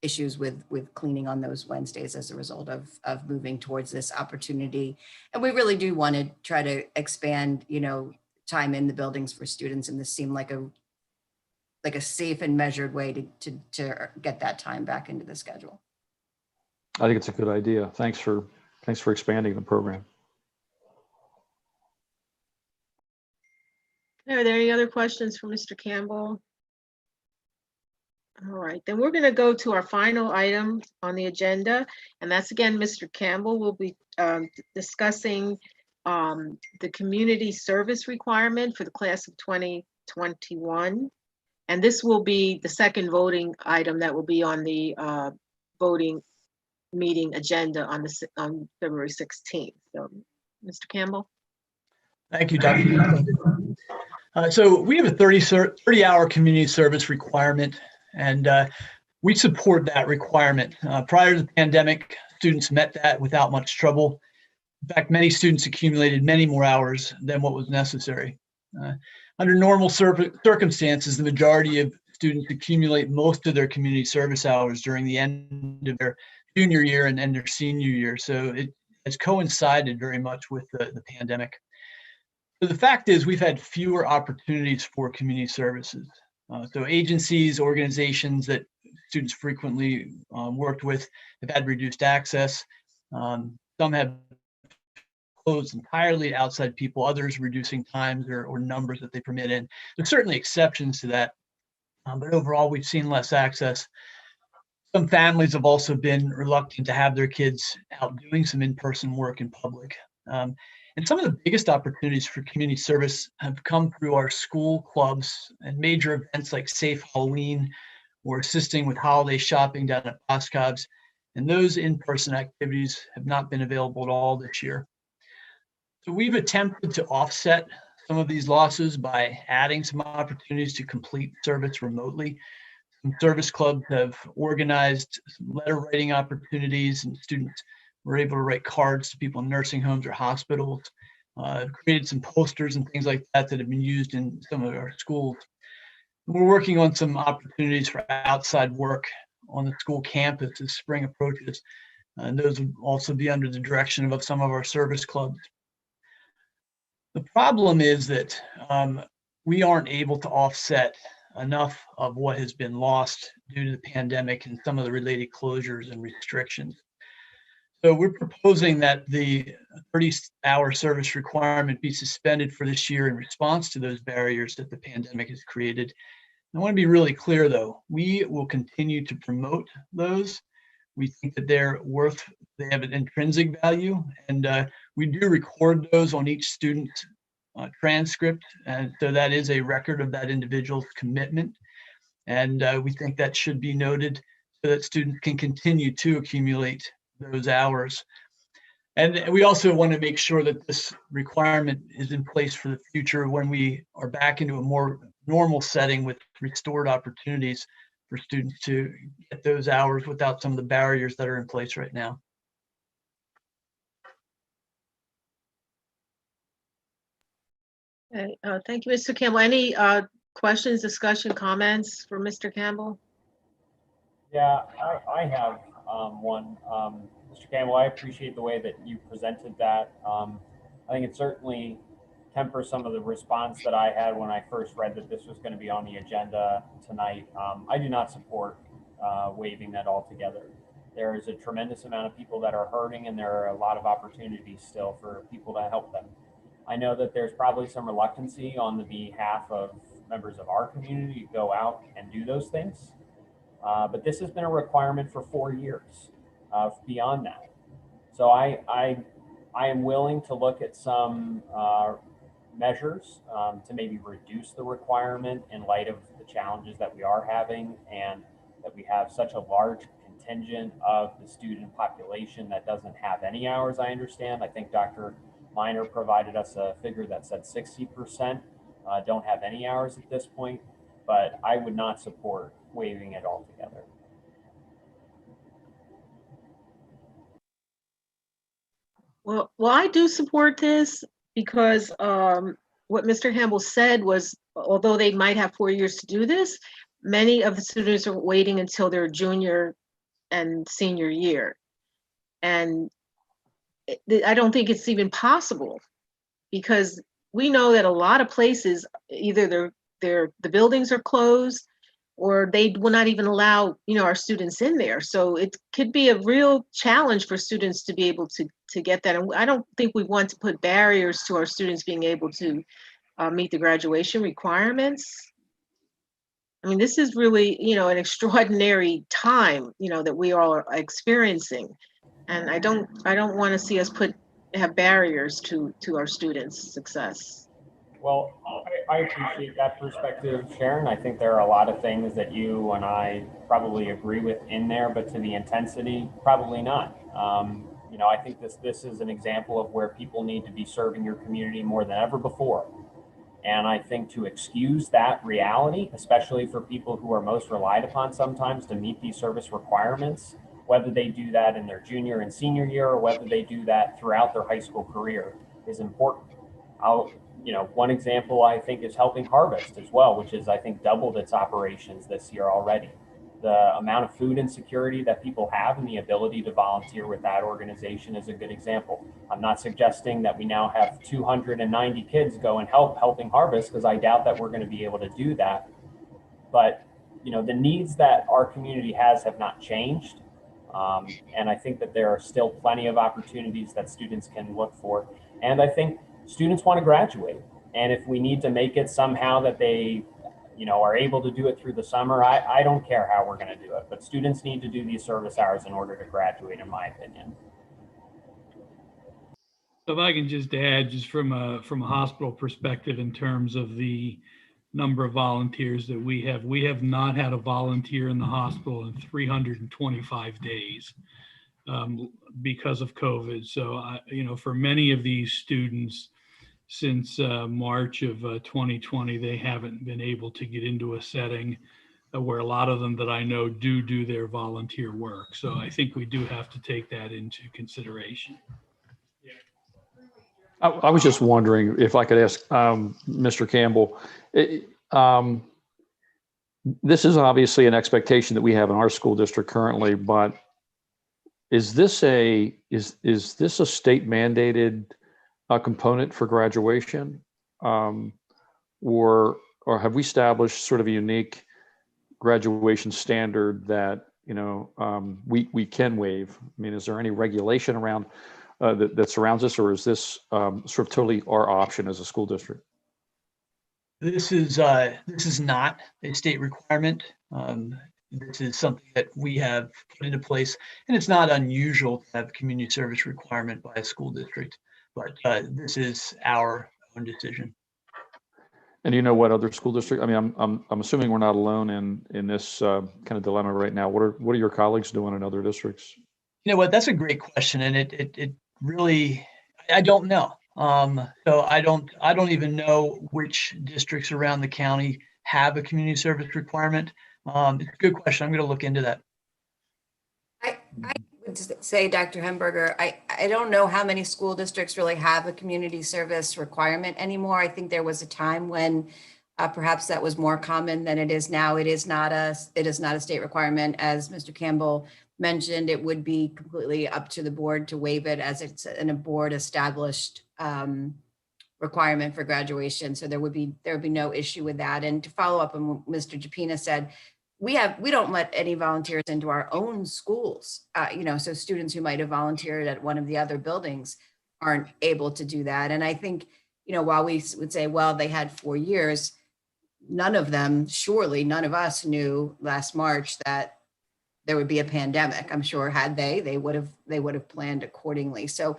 [SPEAKER 8] issues with cleaning on those Wednesdays as a result of moving towards this opportunity. And we really do want to try to expand, time in the buildings for students, and this seemed like a safe and measured way to get that time back into the schedule.
[SPEAKER 19] I think it's a good idea. Thanks for expanding the program.
[SPEAKER 13] Are there any other questions for Mr. Campbell? All right, then we're going to go to our final item on the agenda, and that's again, Mr. Campbell will be discussing the community service requirement for the class of 2021. And this will be the second voting item that will be on the voting meeting agenda on February 16th. So, Mr. Campbell.
[SPEAKER 12] Thank you, Dr. So we have a 30-hour community service requirement, and we support that requirement. Prior to the pandemic, students met that without much trouble. In fact, many students accumulated many more hours than what was necessary. Under normal circumstances, the majority of students accumulate most of their community service hours during the end of their junior year and their senior year. So it has coincided very much with the pandemic. So the fact is we've had fewer opportunities for community services. So agencies, organizations that students frequently worked with have had reduced access. Some have closed entirely to outside people, others reducing times or numbers that they permit in. There's certainly exceptions to that, but overall we've seen less access. Some families have also been reluctant to have their kids out doing some in-person work in public. And some of the biggest opportunities for community service have come through our school clubs and major events like Safe Halloween, or assisting with holiday shopping down at Boscov's. And those in-person activities have not been available at all this year. So we've attempted to offset some of these losses by adding some opportunities to complete service remotely. Some service clubs have organized letter writing opportunities, and students were able to write cards to people in nursing homes or hospitals. Created some posters and things like that that have been used in some of our schools. We're working on some opportunities for outside work on the school campus as spring approaches. And those would also be under the direction of some of our service clubs. The problem is that we aren't able to offset enough of what has been lost due to the pandemic and some of the related closures and restrictions. So we're proposing that the 30-hour service requirement be suspended for this year in response to those barriers that the pandemic has created. I want to be really clear, though, we will continue to promote those. We think that they have an intrinsic value, and we do record those on each student's transcript. And so that is a record of that individual's commitment. And we think that should be noted so that students can continue to accumulate those hours. And we also want to make sure that this requirement is in place for the future when we are back into a more normal setting with restored opportunities for students to get those hours without some of the barriers that are in place right now.
[SPEAKER 13] Okay, thank you, Mr. Campbell. Any questions, discussion, comments for Mr. Campbell?
[SPEAKER 15] Yeah, I have one. Mr. Campbell, I appreciate the way that you presented that. I think it certainly tempers some of the response that I had when I first read that this was going to be on the agenda tonight. I do not support waiving that altogether. There is a tremendous amount of people that are hurting, and there are a lot of opportunities still for people to help them. I know that there's probably some reluctancy on the behalf of members of our community to go out and do those things. But this has been a requirement for 4 years, beyond that. So I am willing to look at some measures to maybe reduce the requirement in light of the challenges that we are having, and that we have such a large contingent of the student population that doesn't have any hours. I understand. I think Dr. Miner provided us a figure that said 60% don't have any hours at this point, but I would not support waiving it altogether.
[SPEAKER 13] Well, I do support this because what Mr. Campbell said was, although they might have 4 years to do this, many of the students are waiting until their junior and senior year. And I don't think it's even possible, because we know that a lot of places, either the buildings are closed, or they will not even allow, our students in there. So it could be a real challenge for students to be able to get that. And I don't think we want to put barriers to our students being able to meet the graduation requirements. I mean, this is really, an extraordinary time, that we all are experiencing. And I don't want to see us have barriers to our students' success.
[SPEAKER 15] Well, I appreciate that perspective, Sharon. I think there are a lot of things that you and I probably agree with in there, but to the intensity, probably not. I think this is an example of where people need to be serving your community more than ever before. And I think to excuse that reality, especially for people who are most relied upon sometimes to meet these service requirements, whether they do that in their junior and senior year or whether they do that throughout their high school career, is important. One example I think is Helping Harvest as well, which is I think doubled its operations this year already. The amount of food insecurity that people have and the ability to volunteer with that organization is a good example. I'm not suggesting that we now have 290 kids go and help Helping Harvest, because I doubt that we're going to be able to do that. But the needs that our community has have not changed. And I think that there are still plenty of opportunities that students can look for. And I think students want to graduate. And if we need to make it somehow that they, are able to do it through the summer, I don't care how we're going to do it. But students need to do these service hours in order to graduate, in my opinion.
[SPEAKER 11] If I can just add, just from a hospital perspective, in terms of the number of volunteers that we have. We have not had a volunteer in the hospital in 325 days because of COVID. So, for many of these students, since March of 2020, they haven't been able to get into a setting where a lot of them that I know do their volunteer work. So I think we do have to take that into consideration.
[SPEAKER 19] I was just wondering if I could ask Mr. Campbell. This is obviously an expectation that we have in our school district currently, but is this a state mandated component for graduation, or have we established sort of a unique graduation standard that we can waive? I mean, is there any regulation around that surrounds this, or is this sort of totally our option as a school district?
[SPEAKER 12] This is not a state requirement. This is something that we have put into place, and it's not unusual to have a community service requirement by a school district, but this is our own decision.
[SPEAKER 19] And you know what other school district? I mean, I'm assuming we're not alone in this kind of dilemma right now. What are your colleagues doing in other districts?
[SPEAKER 12] You know what? That's a great question, and it really, I don't know. So I don't even know which districts around the county have a community service requirement. It's a good question. I'm going to look into that.
[SPEAKER 8] I would say, Dr. Hemberger, I don't know how many school districts really have a community service requirement anymore. I think there was a time when perhaps that was more common than it is now. It is not a state requirement. As Mr. Campbell mentioned, it would be completely up to the board to waive it, as it's in a board established requirement for graduation. So there would be no issue with that. And to follow up on what Mr. Japina said, we don't let any volunteers into our own schools. So students who might have volunteered at one of the other buildings aren't able to do that. And I think, while we would say, well, they had 4 years, none of us knew last March that there would be a pandemic. I'm sure had they would have planned accordingly. So,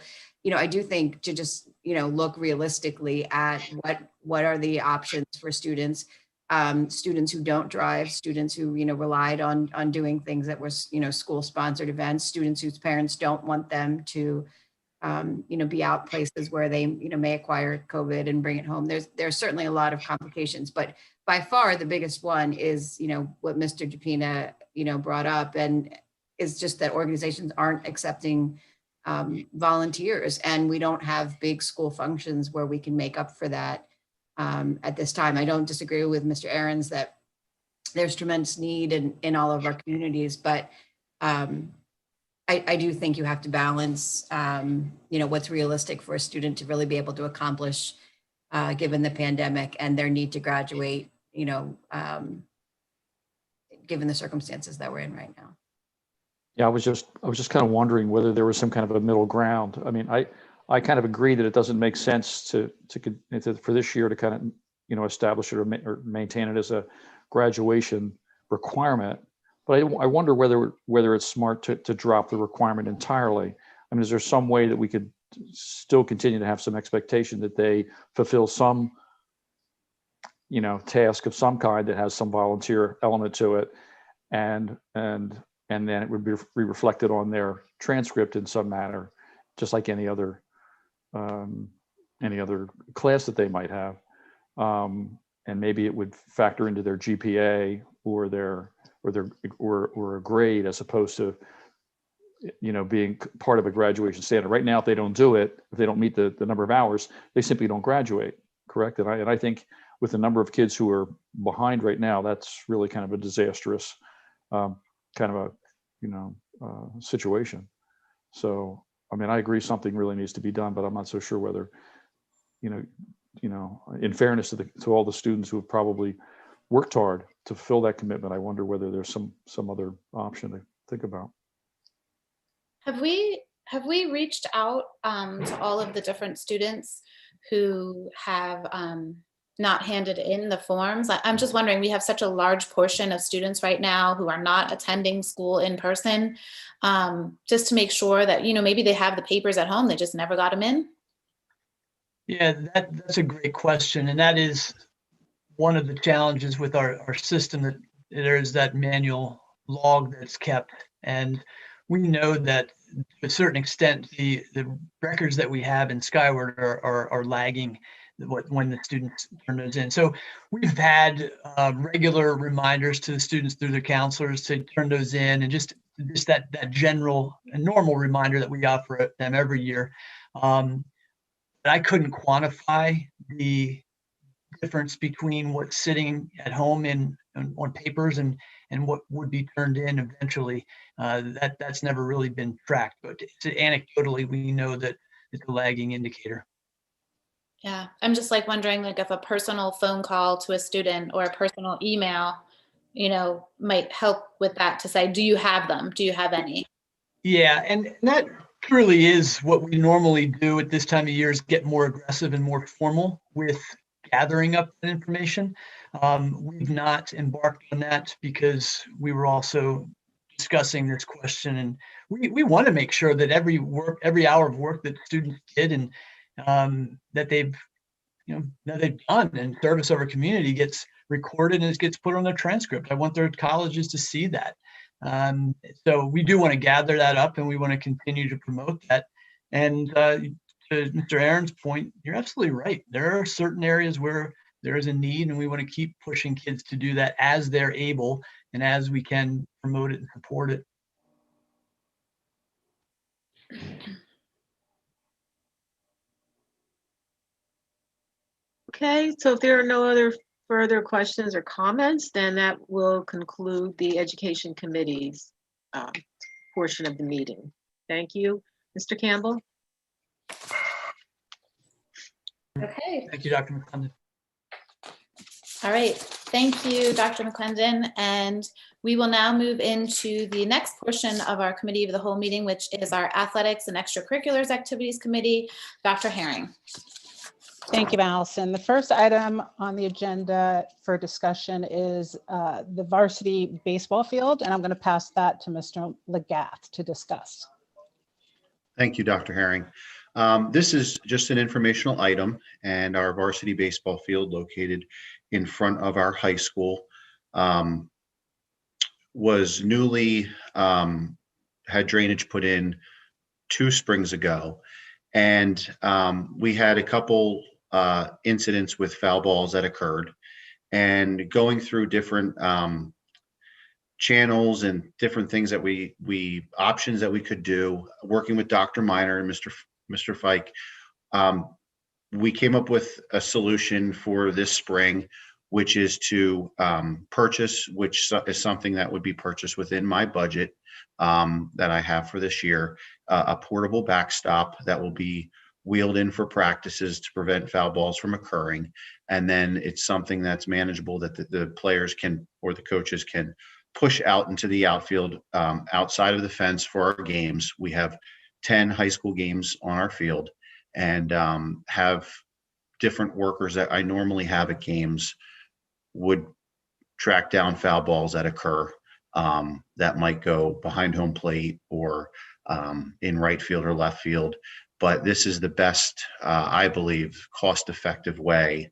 [SPEAKER 8] I do think to just, look realistically at what are the options for students. Students who don't drive, students who, relied on doing things that were, school sponsored events, students whose parents don't want them to, be out places where they, may acquire COVID and bring it home. There's certainly a lot of complications, but by far the biggest one is, what Mr. Japina, brought up, and is just that organizations aren't accepting volunteers, and we don't have big school functions where we can make up for that. At this time, I don't disagree with Mr. Ahrens that there's tremendous need in all of our communities, but I do think you have to balance, what's realistic for a student to really be able to accomplish given the pandemic and their need to graduate, given the circumstances that we're in right now.
[SPEAKER 19] Yeah, I was just kind of wondering whether there was some kind of a middle ground. I mean, I kind of agree that it doesn't make sense for this year to kind of, establish it or maintain it as a graduation requirement. But I wonder whether it's smart to drop the requirement entirely. I mean, is there some way that we could still continue to have some expectation that they fulfill some, task of some kind that has some volunteer element to it, and then it would be reflected on their transcript in some manner, just like any other class that they might have, and maybe it would factor into their GPA or a grade, as opposed to being part of a graduation standard. Right now, if they don't do it, if they don't meet the number of hours, they simply don't graduate. Correct. And I think with the number of kids who are behind right now, that's really kind of a disastrous kind of a situation. So I mean, I agree something really needs to be done, but I'm not so sure whether in fairness to all the students who have probably worked hard to fulfill that commitment, I wonder whether there's some other option to think about.
[SPEAKER 2] Have we reached out to all of the different students who have not handed in the forms? I'm just wondering, we have such a large portion of students right now who are not attending school in person, just to make sure that, maybe they have the papers at home, they just never got them in.
[SPEAKER 12] Yeah, that's a great question. And that is one of the challenges with our system that there is that manual log that's kept. And we know that to a certain extent, the records that we have in Skyward are lagging when the students turn those in. So we've had regular reminders to the students through their counselors to turn those in, and just that general and normal reminder that we offer them every year. I couldn't quantify the difference between what's sitting at home on papers and what would be turned in eventually. That's never really been tracked, but anecdotally, we know that it's a lagging indicator.
[SPEAKER 2] Yeah, I'm just like wondering, like, if a personal phone call to a student or a personal email, might help with that, to say, do you have them? Do you have any?
[SPEAKER 12] Yeah, and that truly is what we normally do at this time of year, is get more aggressive and more formal with gathering up that information. We've not embarked on that because we were also discussing this question, and we want to make sure that every hour of work that students did and that they've done in service of our community gets recorded and it gets put on their transcript. I want their colleges to see that. So we do want to gather that up, and we want to continue to promote that. And to Mr. Aaron's point, you're absolutely right. There are certain areas where there is a need, and we want to keep pushing kids to do that as they're able and as we can promote it and support it.
[SPEAKER 13] Okay, so if there are no other further questions or comments, then that will conclude the Education Committee's portion of the meeting. Thank you. Mr. Campbell?
[SPEAKER 2] Okay.
[SPEAKER 12] Thank you, Dr. McClendon.
[SPEAKER 2] All right. Thank you, Dr. McClendon. And we will now move into the next portion of our Committee of the Whole meeting, which is our Athletics and Extracurriculars Activities Committee. Dr. Herring.
[SPEAKER 1] Thank you, Allison. The first item on the agenda for discussion is the varsity baseball field, and I'm going to pass that to Mr. Legath to discuss.
[SPEAKER 20] Thank you, Dr. Herring. This is just an informational item, and our varsity baseball field located in front of our high school was newly had drainage put in 2 springs ago. And we had a couple incidents with foul balls that occurred, and going through different channels and different things that options that we could do, working with Dr. Miner and Mr. Fike, we came up with a solution for this spring, which is to purchase, which is something that would be purchased within my budget that I have for this year, a portable backstop that will be wheeled in for practices to prevent foul balls from occurring. And then it's something that's manageable that the players can, or the coaches can, push out into the outfield outside of the fence for our games. We have 10 high school games on our field, and have different workers that I normally have at games would track down foul balls that occur that might go behind home plate or in right field or left field. But this is the best, I believe, cost-effective way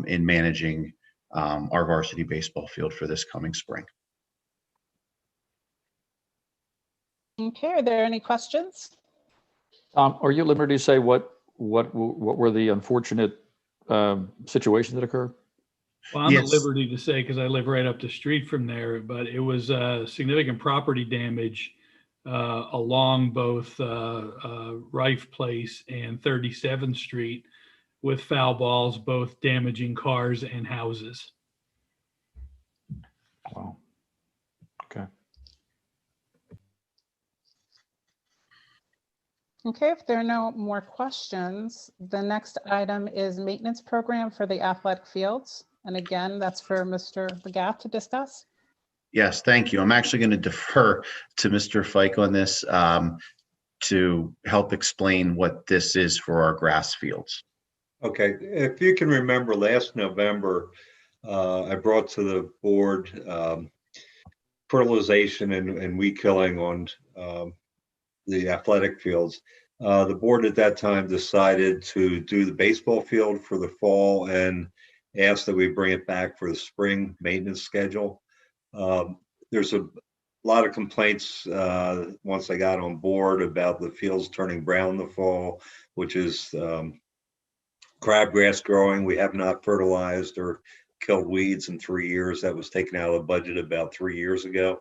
[SPEAKER 20] in managing our varsity baseball field for this coming spring.
[SPEAKER 1] Okay, are there any questions?
[SPEAKER 19] Are you at liberty to say what were the unfortunate situations that occured?
[SPEAKER 11] Well, I'm
[SPEAKER 20] Yes.
[SPEAKER 11] at liberty to say, because I live right up the street from there, but it was significant property damage along both Rife Place and 37th Street, with foul balls both damaging cars and houses.
[SPEAKER 19] Wow. Okay.
[SPEAKER 1] Okay, if there are no more questions, the next item is maintenance program for the athletic fields. And again, that's for Mr. Legath to discuss.
[SPEAKER 20] Yes, thank you. I'm actually going to defer to Mr. Fike on this to help explain what this is for our grass fields.
[SPEAKER 3] Okay, if you can remember last November, I brought to the board fertilization and weed killing on the athletic fields. The board at that time decided to do the baseball field for the fall and asked that we bring it back for the spring maintenance schedule. There's a lot of complaints once I got on board about the fields turning brown in the fall, which is crabgrass growing. We have not fertilized or killed weeds in 3 years. That was taken out of the budget about 3 years ago.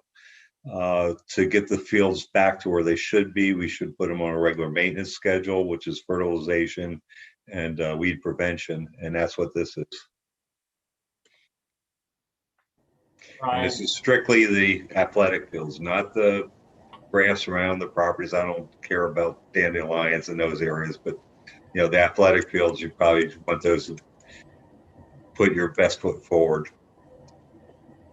[SPEAKER 3] To get the fields back to where they should be, we should put them on a regular maintenance schedule, which is fertilization and weed prevention, and that's what this is. And this is strictly the athletic fields, not the grass around the properties. I don't care about dandelions in those areas, but the athletic fields, you probably want those to put your best foot forward.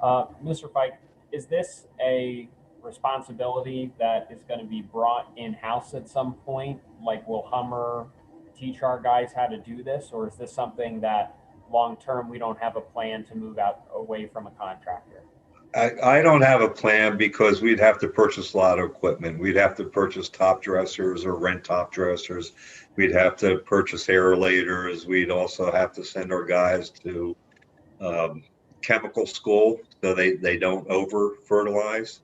[SPEAKER 15] Mr. Fike, is this a responsibility that is going to be brought in-house at some point? Like, will Hummer teach our guys how to do this, or is this something that long-term we don't have a plan to move out away from a contractor?
[SPEAKER 3] I don't have a plan because we'd have to purchase a lot of equipment. We'd have to purchase top dressers or rent top dressers. We'd have to purchase aerolators. We'd also have to send our guys to chemical school so they don't over fertilize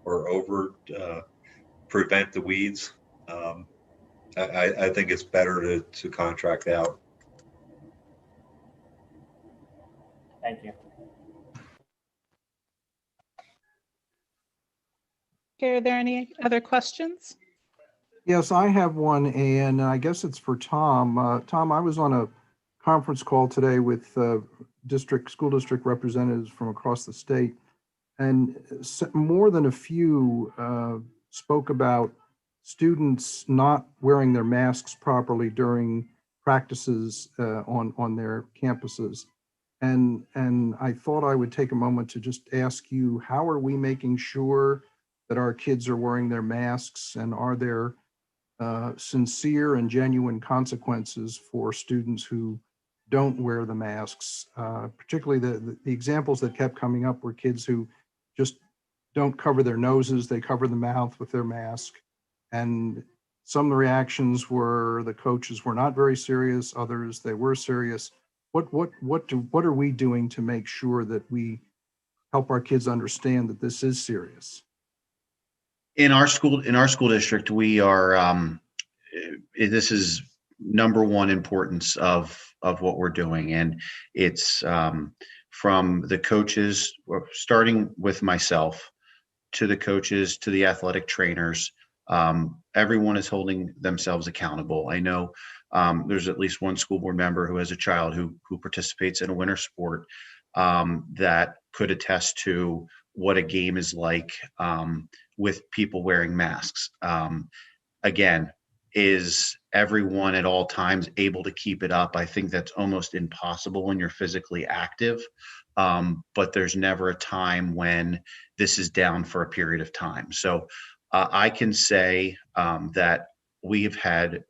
[SPEAKER 3] or over prevent the weeds. I think it's better to contract out.
[SPEAKER 15] Thank you.
[SPEAKER 1] Okay, are there any other questions?
[SPEAKER 7] Yes, I have one, and I guess it's for Tom. Tom, I was on a conference call today with school district representatives from across the state, and more than a few spoke about students not wearing their masks properly during practices on their campuses. And I thought I would take a moment to just ask you, how are we making sure that our kids are wearing their masks, and are there sincere and genuine consequences for students who don't wear the masks? Particularly the examples that kept coming up were kids who just don't cover their noses, they cover the mouth with their mask. And some of the reactions were the coaches were not very serious, others they were serious. What are we doing to make sure that we help our kids understand that this is serious?
[SPEAKER 20] In our school district, we are, this is number one importance of what we're doing. And it's from the coaches, starting with myself, to the coaches, to the athletic trainers. Everyone is holding themselves accountable. I know there's at least one school board member who has a child who participates in a winter sport that could attest to what a game is like with people wearing masks. Again, is everyone at all times able to keep it up? I think that's almost impossible when you're physically active, but there's never a time when this is down for a period of time. So I can say that we've had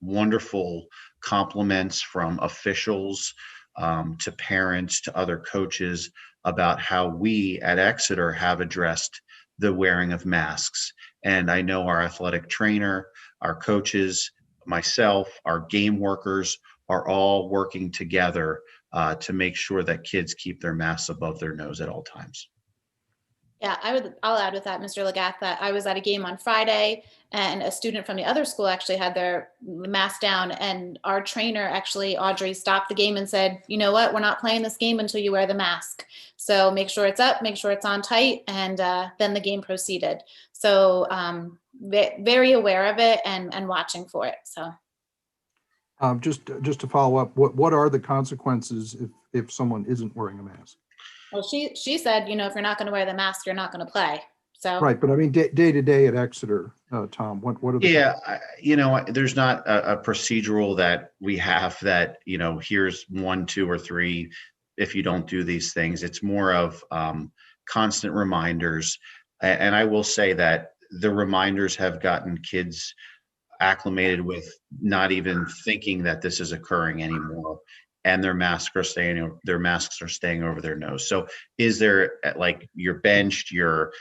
[SPEAKER 20] wonderful compliments from officials to parents to other coaches about how we at Exeter have addressed the wearing of masks. And I know our athletic trainer, our coaches, myself, our game workers are all working together to make sure that kids keep their masks above their nose at all times.
[SPEAKER 2] Yeah, I'll add with that, Mr. Legath, that I was at a game on Friday and a student from the other school actually had their mask down, and our trainer actually, Audrey, stopped the game and said, you know what, we're not playing this game until you wear the mask. So make sure it's up, make sure it's on tight, and then the game proceeded. So very aware of it and watching for it, so.
[SPEAKER 7] Just to follow up, what are the consequences if someone isn't wearing a mask?
[SPEAKER 2] Well, she said, you know, if you're not going to wear the mask, you're not going to play. So
[SPEAKER 7] Right, but I mean, day to day at Exeter, Tom, what are the
[SPEAKER 20] there's not a procedural that we have that, you know, here's 1, 2, or 3 if you don't do these things. It's more of constant reminders. And I will say that the reminders have gotten kids acclimated with not even thinking that this is occurring anymore, and their masks are staying over their nose. So is there, like, you're benched, you're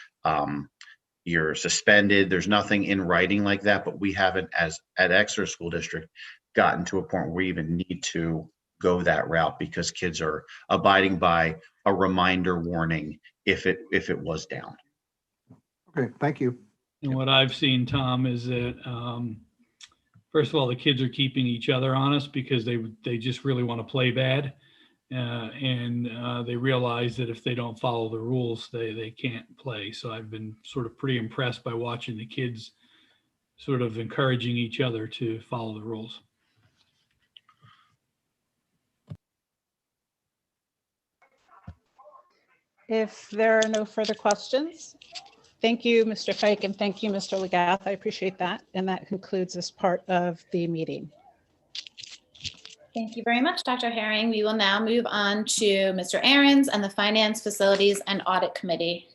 [SPEAKER 20] suspended? There's nothing in writing like that, but we haven't, as at Exeter School District, gotten to a point where we even need to go that route because kids are abiding by a reminder warning if it was down.
[SPEAKER 7] Okay, thank you.
[SPEAKER 11] And what I've seen, Tom, is that first of all, the kids are keeping each other honest because they just really want to play bad, and they realize that if they don't follow the rules, they can't play. So I've been sort of pretty impressed by watching the kids sort of encouraging each other to follow the rules.
[SPEAKER 1] If there are no further questions, thank you, Mr. Fike, and thank you, Mr. Legath. I appreciate that. And that concludes this part of the meeting.
[SPEAKER 2] Thank you very much, Dr. Herring. We will now move on to Mr. Ahrens and the Finance, Facilities, and Audit Committee.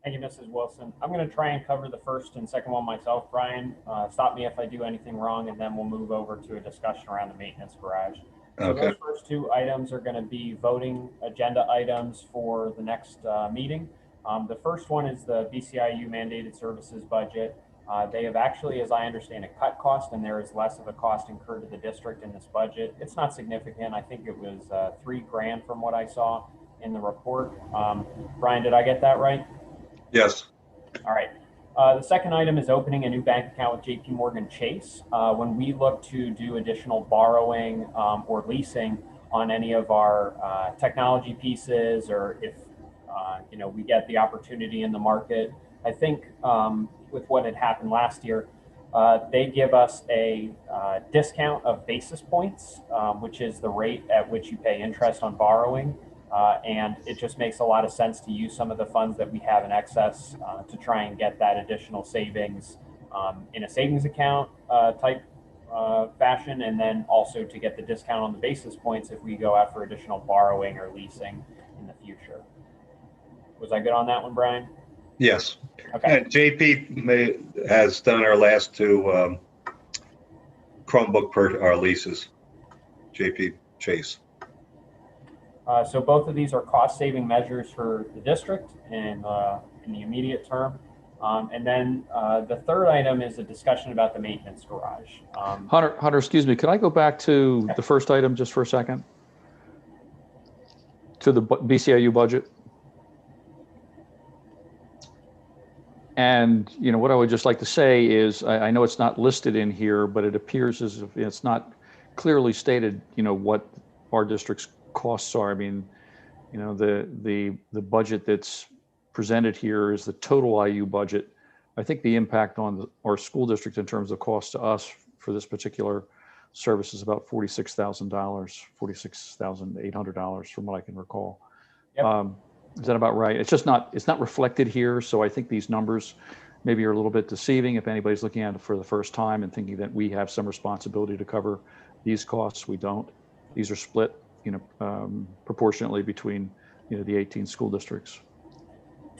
[SPEAKER 15] Thank you, Mrs. Wilson. I'm going to try and cover the first and second one myself, Brian. Stop me if I do anything wrong, and then we'll move over to a discussion around the maintenance garage. So
[SPEAKER 3] Okay.
[SPEAKER 15] those first two items are going to be voting agenda items for the next meeting. The first one is the BCIU mandated services budget. They have actually, as I understand it, cut cost, and there is less of a cost incurred to the district in this budget. It's not significant. I think it was $3,000 from what I saw in the report. Brian, did I get that right?
[SPEAKER 3] Yes.
[SPEAKER 15] All right. The second item is opening a new bank account with JP Morgan Chase. When we look to do additional borrowing or leasing on any of our technology pieces, or if we get the opportunity in the market, I think with what had happened last year, they give us a discount of basis points, which is the rate at which you pay interest on borrowing. And it just makes a lot of sense to use some of the funds that we have in excess to try and get that additional savings in a savings account type fashion, and then also to get the discount on the basis points if we go out for additional borrowing or leasing in the future. Was I good on that one, Brian?
[SPEAKER 3] Yes.
[SPEAKER 15] Okay.
[SPEAKER 3] And JP has done our last two Chromebook our leases. JP Chase.
[SPEAKER 15] So both of these are cost-saving measures for the district in the immediate term. And then the third item is a discussion about the maintenance garage.
[SPEAKER 19] Hunter, excuse me, could I go back to the first item just for a second? To the BCIU budget? And, what I would just like to say is, I know it's not listed in here, but it appears as if it's not clearly stated, what our district's costs are. I mean, the budget that's presented here is the total IU budget. I think the impact on our school district in terms of cost to us for this particular service is about $46,000, $46,800 from what I can recall.
[SPEAKER 15] Yep.
[SPEAKER 19] Is that about right? It's not reflected here. So I think these numbers maybe are a little bit deceiving if anybody's looking at it for the first time and thinking that we have some responsibility to cover these costs. We don't. These are split, proportionately between, the 18 school districts.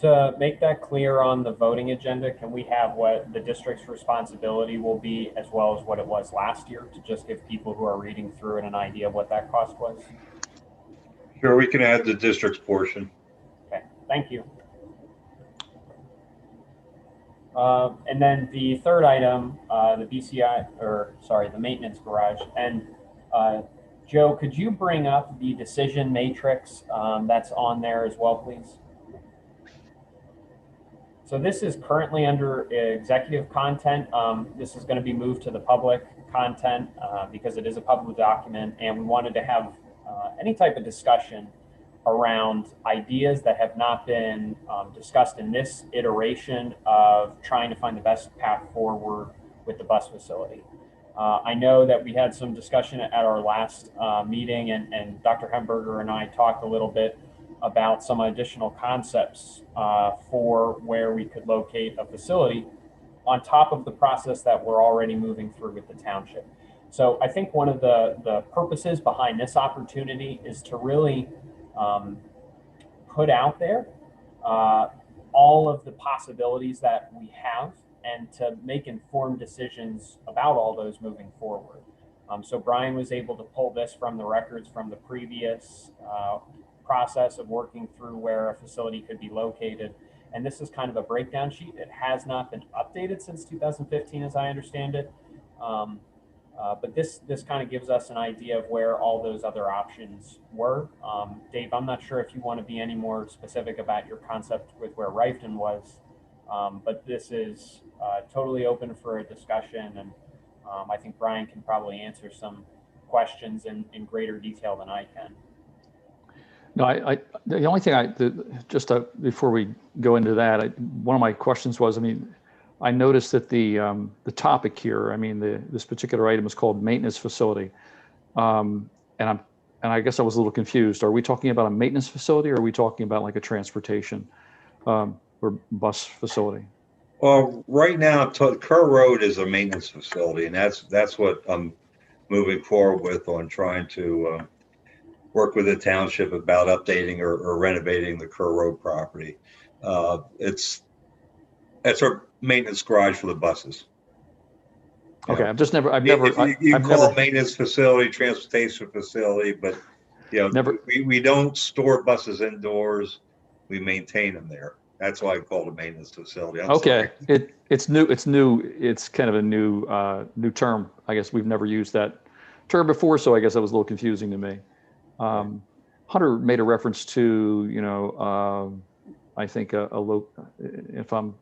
[SPEAKER 15] To make that clear on the voting agenda, can we have what the district's responsibility will be as well as what it was last year, to just give people who are reading through it an idea of what that cost was?
[SPEAKER 3] Sure, we can add the district's portion.
[SPEAKER 15] Okay, thank you. And then the third item, the the maintenance garage. And Joe, could you bring up the decision matrix that's on there as well, please? So this is currently under executive content. This is going to be moved to the public content because it is a public document, and we wanted to have any type of discussion around ideas that have not been discussed in this iteration of trying to find the best path forward with the bus facility. I know that we had some discussion at our last meeting, and Dr. Hemberger and I talked a little bit about some additional concepts for where we could locate a facility on top of the process that we're already moving through with the township. So I think one of the purposes behind this opportunity is to really put out there all of the possibilities that we have and to make informed decisions about all those moving forward. So Brian was able to pull this from the records from the previous process of working through where a facility could be located. And this is kind of a breakdown sheet. It has not been updated since 2015, as I understand it. But this kind of gives us an idea of where all those other options were. Dave, I'm not sure if you want to be any more specific about your concept with where Rifton was, but this is totally open for a discussion, and I think Brian can probably answer some questions in greater detail than I can.
[SPEAKER 19] No, the only thing before we go into that, one of my questions was, I mean, I noticed that the topic here, I mean, this particular item is called maintenance facility, and I guess I was a little confused. Are we talking about a maintenance facility, or are we talking about like a transportation or bus facility?
[SPEAKER 3] Well, right now, Kerr Road is a maintenance facility, and that's what I'm moving forward with on trying to work with the township about updating or renovating the Kerr Road property. It's our maintenance garage for the buses.
[SPEAKER 19] Okay,
[SPEAKER 3] Yeah.
[SPEAKER 19] I've
[SPEAKER 3] call
[SPEAKER 19] never
[SPEAKER 3] it maintenance facility, transportation facility, but we don't store buses indoors. We maintain them there. That's why I call it a maintenance facility. I'm
[SPEAKER 19] okay,
[SPEAKER 3] sorry.
[SPEAKER 19] it's new. It's kind of a new term. I guess we've never used that term before, so I guess that was a little confusing to me. Hunter made a reference to, I think if I'm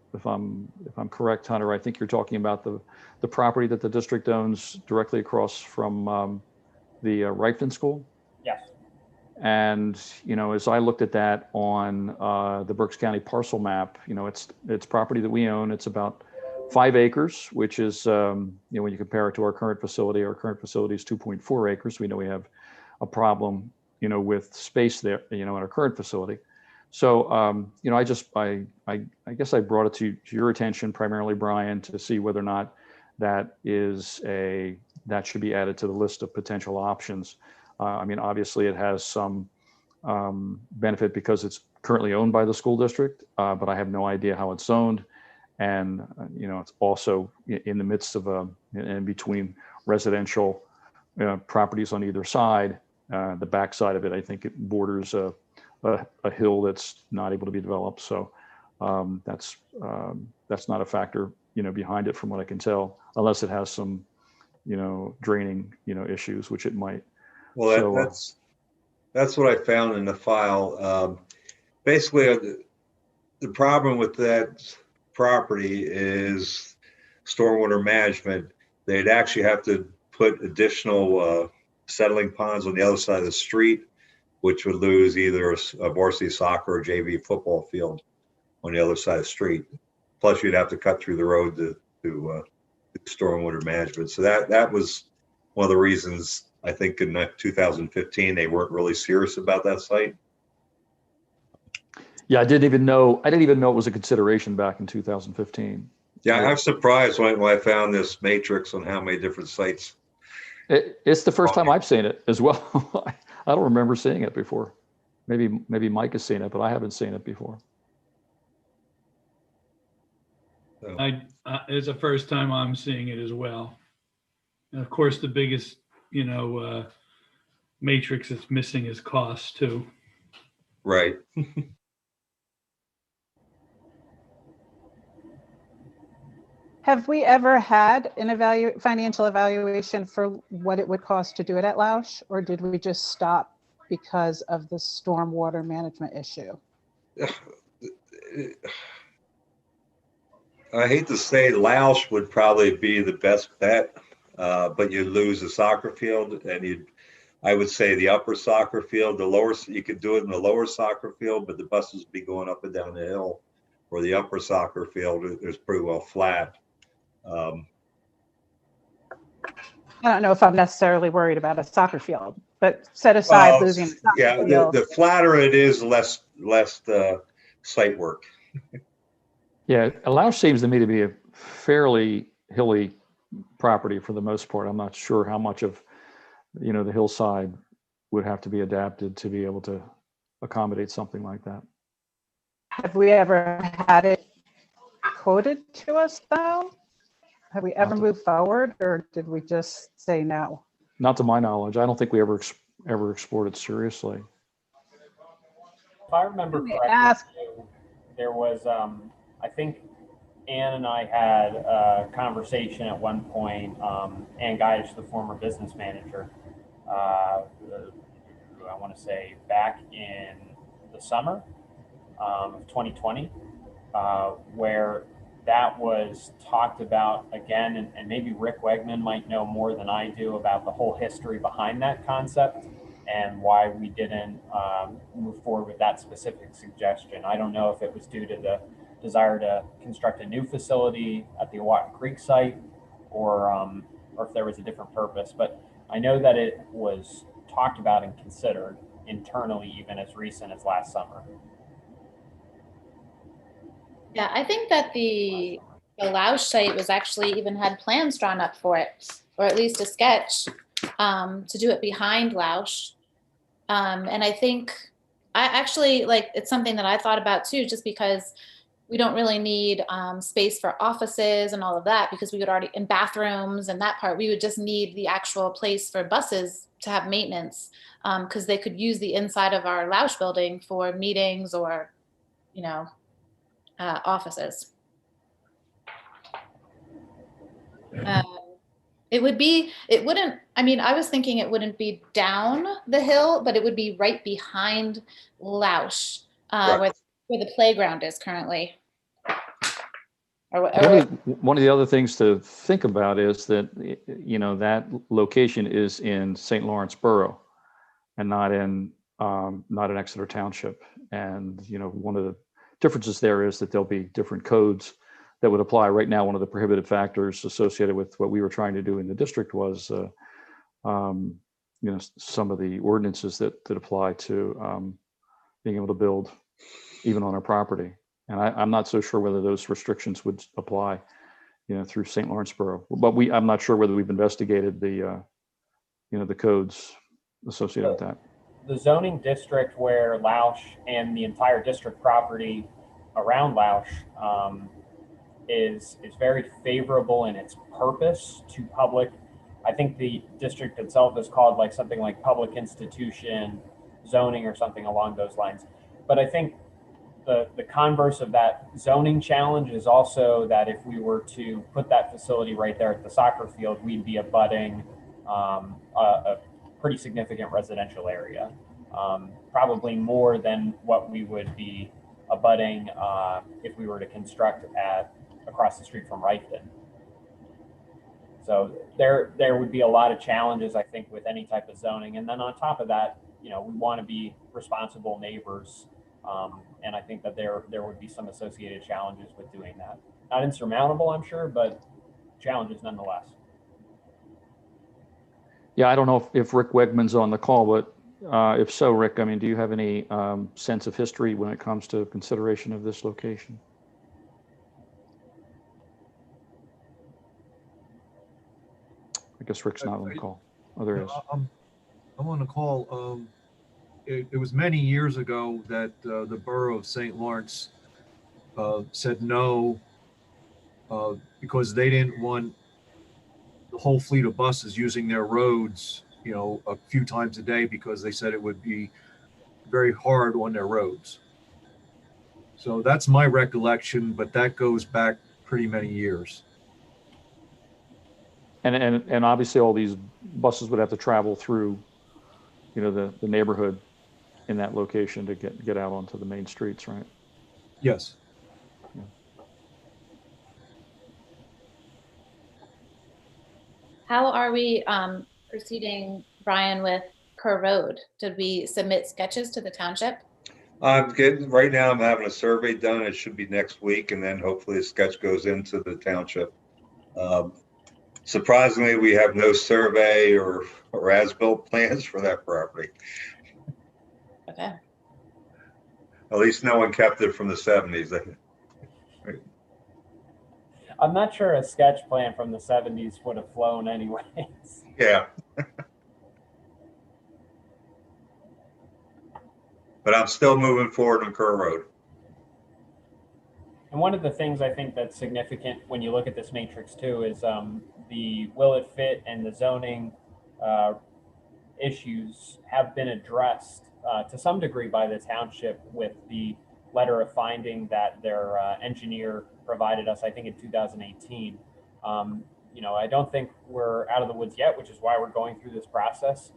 [SPEAKER 19] correct, Hunter, I think you're talking about the property that the district owns directly across from the Rifton School.
[SPEAKER 15] Yes.
[SPEAKER 19] And as I looked at that on the Berks County parcel map, it's property that we own. It's about 5 acres, which is when you compare it to our current facility is 2.4 acres. We know we have a problem with space there, in our current facility. So, I guess I brought it to your attention primarily, Brian, to see whether or not that should be added to the list of potential options. I mean, obviously it has some benefit because it's currently owned by the school district, but I have no idea how it's zoned. And, it's also in the midst of in between residential properties on either side. The backside of it, I think it borders a hill that's not able to be developed. So that's not a factor, behind it from what I can tell, unless it has some, draining, issues, which it might.
[SPEAKER 3] Well, that's what I found in the file. Basically, the problem with that property is stormwater management. They'd actually have to put additional settling ponds on the other side of the street, which would lose either a varsity soccer or JV football field on the other side of the street. Plus, you'd have to cut through the road to do stormwater management. So that was one of the reasons I think in 2015 they weren't really serious about that site.
[SPEAKER 19] Yeah, I didn't even know it was a consideration back in 2015.
[SPEAKER 3] Yeah, I'm surprised when I found this matrix on how many different sites.
[SPEAKER 19] It's the first time I've seen it as well. I don't remember seeing it before. Maybe Mike has seen it, but I haven't seen it before.
[SPEAKER 11] It's the first time I'm seeing it as well. And of course, the biggest, matrix that's missing is cost too.
[SPEAKER 3] Right.
[SPEAKER 1] Have we ever had an financial evaluation for what it would cost to do it at Lausch, or did we just stop because of the stormwater management issue?
[SPEAKER 3] I hate to say Lausch would probably be the best bet, but you lose the soccer field, and I would say the upper soccer field, the lower, you could do it in the lower soccer field, but the buses would be going up and down the hill. Or the upper soccer field is pretty well flat.
[SPEAKER 1] I don't know if I'm necessarily worried about a soccer field, but set aside losing the soccer field.
[SPEAKER 3] The flatter it is, less site work.
[SPEAKER 19] Yeah, Lausch seems to me to be a fairly hilly property for the most part. I'm not sure how much of, the hillside would have to be adapted to be able to accommodate something like that.
[SPEAKER 1] Have we ever had it quoted to us though? Have we ever moved forward, or did we just say no?
[SPEAKER 19] Not to my knowledge. I don't think we ever explored it seriously.
[SPEAKER 15] If I remember correctly, there was, I think Ann and I had a conversation at one point. Ann Geich, the former business manager, I want to say back in the summer of 2020, where that was talked about again, and maybe Rick Wegman might know more than I do about the whole history behind that concept and why we didn't move forward with that specific suggestion. I don't know if it was due to the desire to construct a new facility at the Owatin Creek site, or if there was a different purpose, but I know that it was talked about and considered internally even as recent as last summer.
[SPEAKER 2] Yeah, I think that the Lausch site was actually even had plans drawn up for it, or at least a sketch to do it behind Lausch. And I think I actually like it's something that I thought about too, just because we don't really need space for offices and all of that, because we would already in bathrooms and that part, we would just need the actual place for buses to have maintenance, because they could use the inside of our Lausch building for meetings or, you know, offices. It wouldn't, I mean, I was thinking it wouldn't be down the hill, but it would be right behind Lausch, where the playground is currently.
[SPEAKER 19] One of the other things to think about is that, you know, that location is in St. Lawrence Borough and not in Exeter Township. And, you know, one of the differences there is that there'll be different codes that would apply. Right now, one of the prohibitive factors associated with what we were trying to do in the district was, you know, some of the ordinances that apply to being able to build even on our property. And I'm not so sure whether those restrictions would apply, you know, through St. Lawrence Borough. But I'm not sure whether we've investigated the, you know, the codes associated with that.
[SPEAKER 15] The zoning district where Lausch and the entire district property around Lausch is very favorable in its purpose to public. I think the district itself is called like something like public institution zoning or something along those lines. But I think the converse of that zoning challenge is also that if we were to put that facility right there at the soccer field, we'd be abutting a pretty significant residential area, probably more than what we would be abutting if we were to construct across the street from Reichton. So there would be a lot of challenges, I think, with any type of zoning. And then on top of that, you know, we want to be responsible neighbors. And I think that there would be some associated challenges with doing that. Not insurmountable, I'm sure, but challenges nonetheless.
[SPEAKER 19] Yeah, I don't know if Rick Wegman's on the call, but if so, Rick, I mean, do you have any sense of history when it comes to consideration of this location? I guess Rick's not on the call. Oh, there he is.
[SPEAKER 21] I'm on the call. It was many years ago that the borough of St. Lawrence said no because they didn't want the whole fleet of buses using their roads, you know, a few times a day, because they said it would be very hard on their roads. So that's my recollection, but that goes back pretty many years.
[SPEAKER 19] And obviously all these buses would have to travel through, you know, the neighborhood in that location to get out onto the main streets, right?
[SPEAKER 21] Yes.
[SPEAKER 19] Yeah.
[SPEAKER 2] How are we proceeding, Brian, with Kerr Road? Did we submit sketches to the township?
[SPEAKER 3] Right now I'm having a survey done. It should be next week, and then hopefully a sketch goes into the township. Surprisingly, we have no survey or as-built plans for that property.
[SPEAKER 2] Okay.
[SPEAKER 3] At least no one kept it from the 70s.
[SPEAKER 15] I'm not sure a sketch plan from the 70s would have flown anyways.
[SPEAKER 3] Yeah. But I'm still moving forward on Kerr Road.
[SPEAKER 15] And one of the things I think that's significant when you look at this matrix too is the will it fit and the zoning issues have been addressed to some degree by the township with the letter of finding that their engineer provided us, I think in 2018. You know, I don't think we're out of the woods yet, which is why we're going through this process.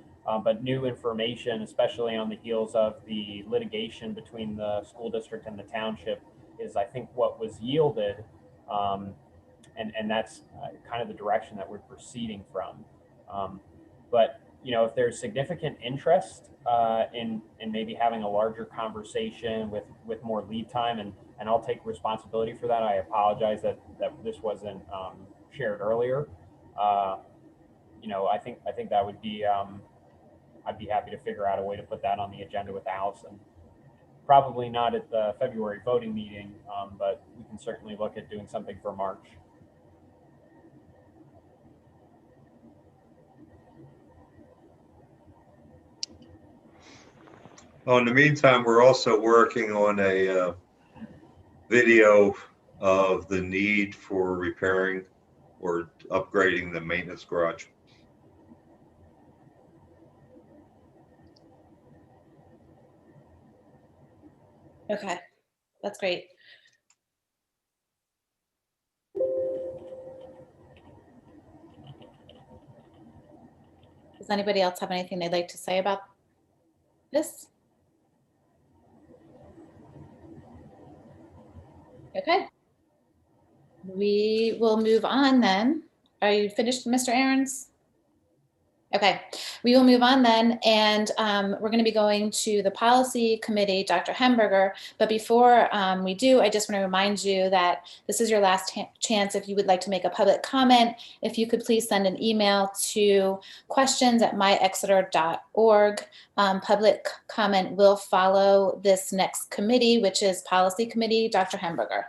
[SPEAKER 15] But new information, especially on the heels of the litigation between the school district and the township, is I think what was yielded, and that's kind of the direction that we're proceeding from. But you know, if there's significant interest in maybe having a larger conversation with more lead time, and I'll take responsibility for that. I apologize that this wasn't shared earlier. You know, I think that would be I'd be happy to figure out a way to put that on the agenda with Allison. Probably not at the February voting meeting, but we can certainly look at doing something for March.
[SPEAKER 3] Well, in the meantime, we're also working on a video of the need for repairing or upgrading the maintenance garage.
[SPEAKER 2] Okay, that's great. Does anybody else have anything they'd like to say about this? Okay. We will move on then. Are you finished, Mr. Ahrens? Okay, we will move on then, and we're going to be going to the policy committee, Dr. Hemberger. But before we do, I just want to remind you that this is your last chance if you would like to make a public comment. If you could please send an email to questions@myexeter.org. Public comment will follow this next committee, which is policy committee. Dr. Hemberger.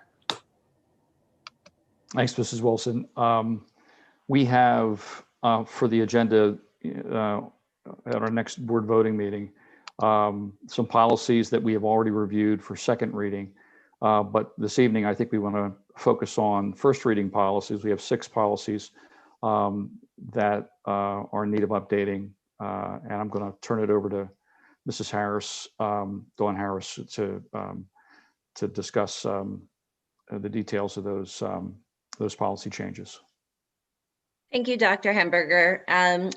[SPEAKER 19] Thanks, Mrs. Wilson. We have for the agenda at our next board voting meeting, some policies that we have already reviewed for second reading. But this evening, I think we want to focus on first reading policies. We have 6 policies that are in need of updating. And I'm going to turn it over to Mrs. Harris, Dawn Harris, to discuss the details of those policy changes.
[SPEAKER 6] Thank you, Dr. Hemberger.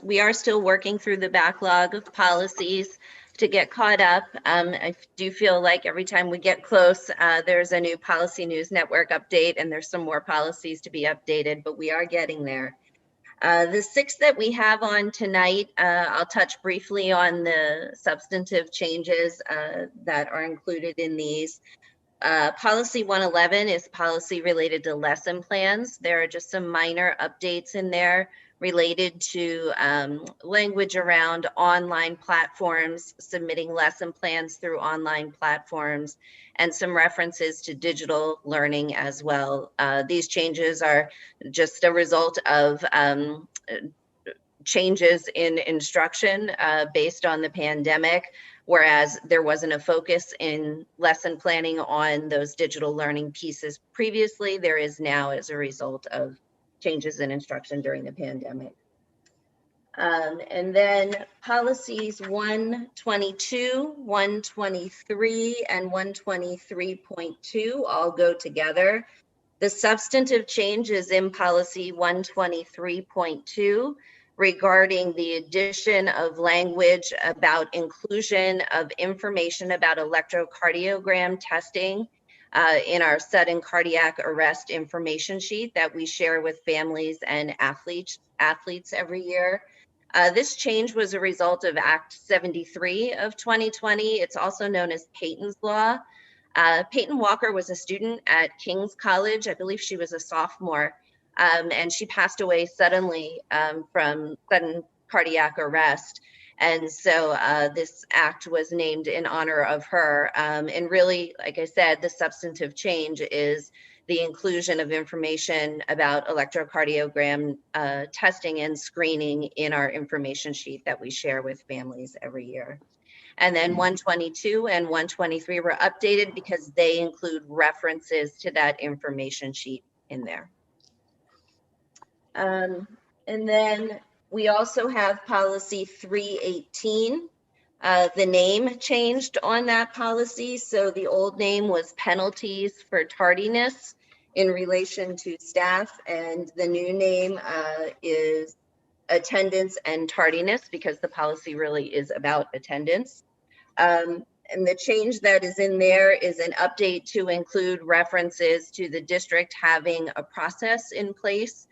[SPEAKER 6] We are still working through the backlog of policies to get caught up. I do feel like every time we get close, there's a new Policy News Network update, and there's some more policies to be updated, but we are getting there. The 6 that we have on tonight, I'll touch briefly on the substantive changes that are included in these. Policy 111 is policy related to lesson plans. There are just some minor updates in there related to language around online platforms, submitting lesson plans through online platforms, and some references to digital learning as well. These changes are just a result of changes in instruction based on the pandemic. Whereas there wasn't a focus in lesson planning on those digital learning pieces previously, there is now as a result of changes in instruction during the pandemic. And then policies 122, 123, and 123.2 all go together. The substantive changes in policy 123.2 regarding the addition of language about inclusion of information about electrocardiogram testing in our sudden cardiac arrest information sheet that we share with families and athletes every year. This change was a result of Act 73 of 2020. It's also known as Peyton's Law. Peyton Walker was a student at King's College. I believe she was a sophomore. And she passed away suddenly from sudden cardiac arrest. And so this act was named in honor of her. And really, like I said, the substantive change is the inclusion of information about electrocardiogram testing and screening in our information sheet that we share with families every year. And then 122 and 123 were updated because they include references to that information sheet in there. And then we also have policy 318. The name changed on that policy. So the old name was penalties for tardiness in relation to staff, and the new name is attendance and tardiness, because the policy really is about attendance. And the change that is in there is an update to include references to the district having a process in place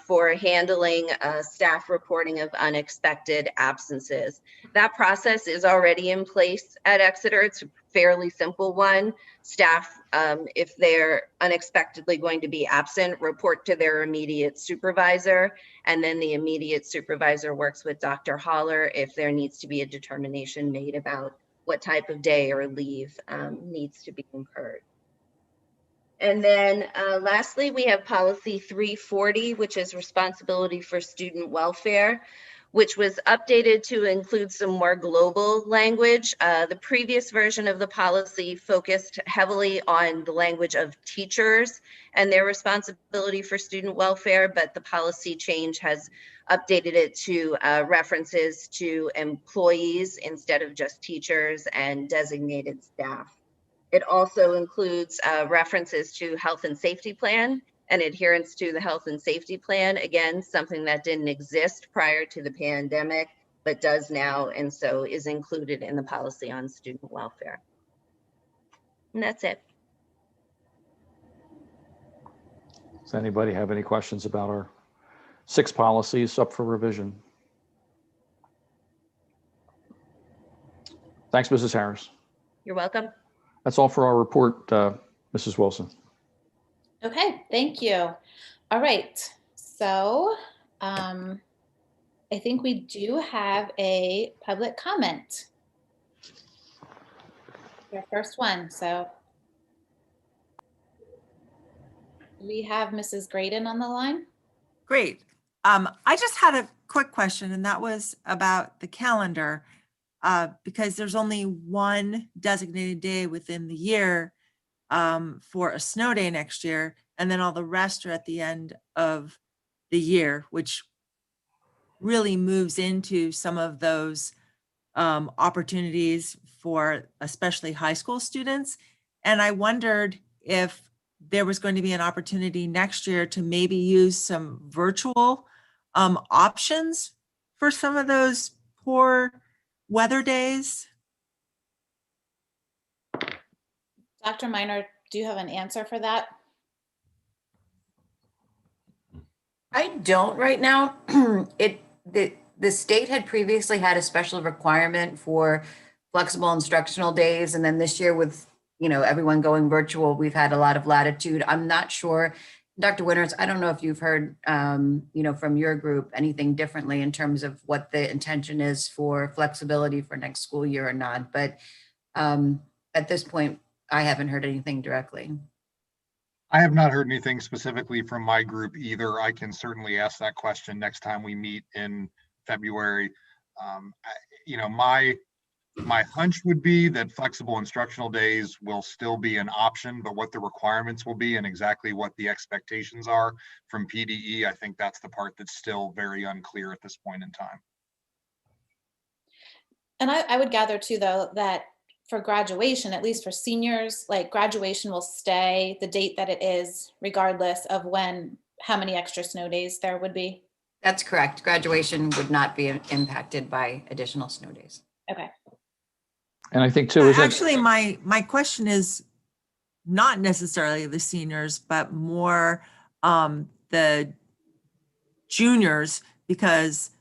[SPEAKER 6] for handling staff reporting of unexpected absences. That process is already in place at Exeter. It's a fairly simple one. Staff, if they're unexpectedly going to be absent, report to their immediate supervisor, and then the immediate supervisor works with Dr. Holler if there needs to be a determination made about what type of day or leave needs to be incurred. And then lastly, we have policy 340, which is responsibility for student welfare, which was updated to include some more global language. The previous version of the policy focused heavily on the language of teachers and their responsibility for student welfare, but the policy change has updated it to references to employees instead of just teachers and designated staff. It also includes references to health and safety plan and adherence to the health and safety plan. Again, something that didn't exist prior to the pandemic, but does now, and so is included in the policy on student welfare. And that's it.
[SPEAKER 19] Does anybody have any questions about our 6 policies up for revision? Thanks, Mrs. Harris.
[SPEAKER 6] You're welcome.
[SPEAKER 19] That's all for our report, Mrs. Wilson.
[SPEAKER 2] Okay, thank you. All right, so I think we do have a public comment. Our first one, so we have Mrs. Graydon on the line.
[SPEAKER 4] Great. I just had a quick question, and that was about the calendar, because there's only one designated day within the year for a snow day next year, and then all the rest are at the end of the year, which really moves into some of those opportunities for especially high school students. And I wondered if there was going to be an opportunity next year to maybe use some virtual options for some of those poor weather days.
[SPEAKER 2] Dr. Minor, do you have an answer for that?
[SPEAKER 8] I don't right now. The state had previously had a special requirement for flexible instructional days, and then this year with everyone going virtual, we've had a lot of latitude. I'm not sure, Dr. Winters, I don't know if you've heard from your group anything differently in terms of what the intention is for flexibility for next school year or not, but at this point I haven't heard anything directly.
[SPEAKER 14] I have not heard anything specifically from my group either. I can certainly ask that question next time we meet in February. My hunch would be that flexible instructional days will still be an option, but what the requirements will be and exactly what the expectations are from PDE, I think that's the part that's still very unclear at this point in time.
[SPEAKER 2] And I would gather too, though, that for graduation, at least for seniors, like graduation will stay the date that it is, regardless of how many extra snow days there would be.
[SPEAKER 8] That's correct. Graduation would not be impacted by additional snow days.
[SPEAKER 2] Okay.
[SPEAKER 19] And I think too,
[SPEAKER 4] actually my question is not necessarily the seniors, but more the juniors, because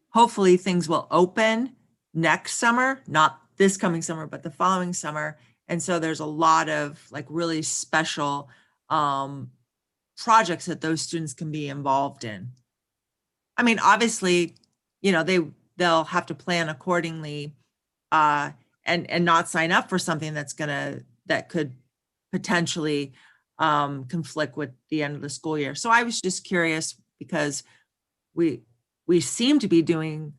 [SPEAKER 4] hopefully things will open next summer, not this coming summer, but the following summer. And so there's a lot of really special projects that those students can be involved in. I mean, obviously, they'll have to plan accordingly and not sign up for something that could potentially conflict with the end of the school year. So I was just curious, because we seem to be doing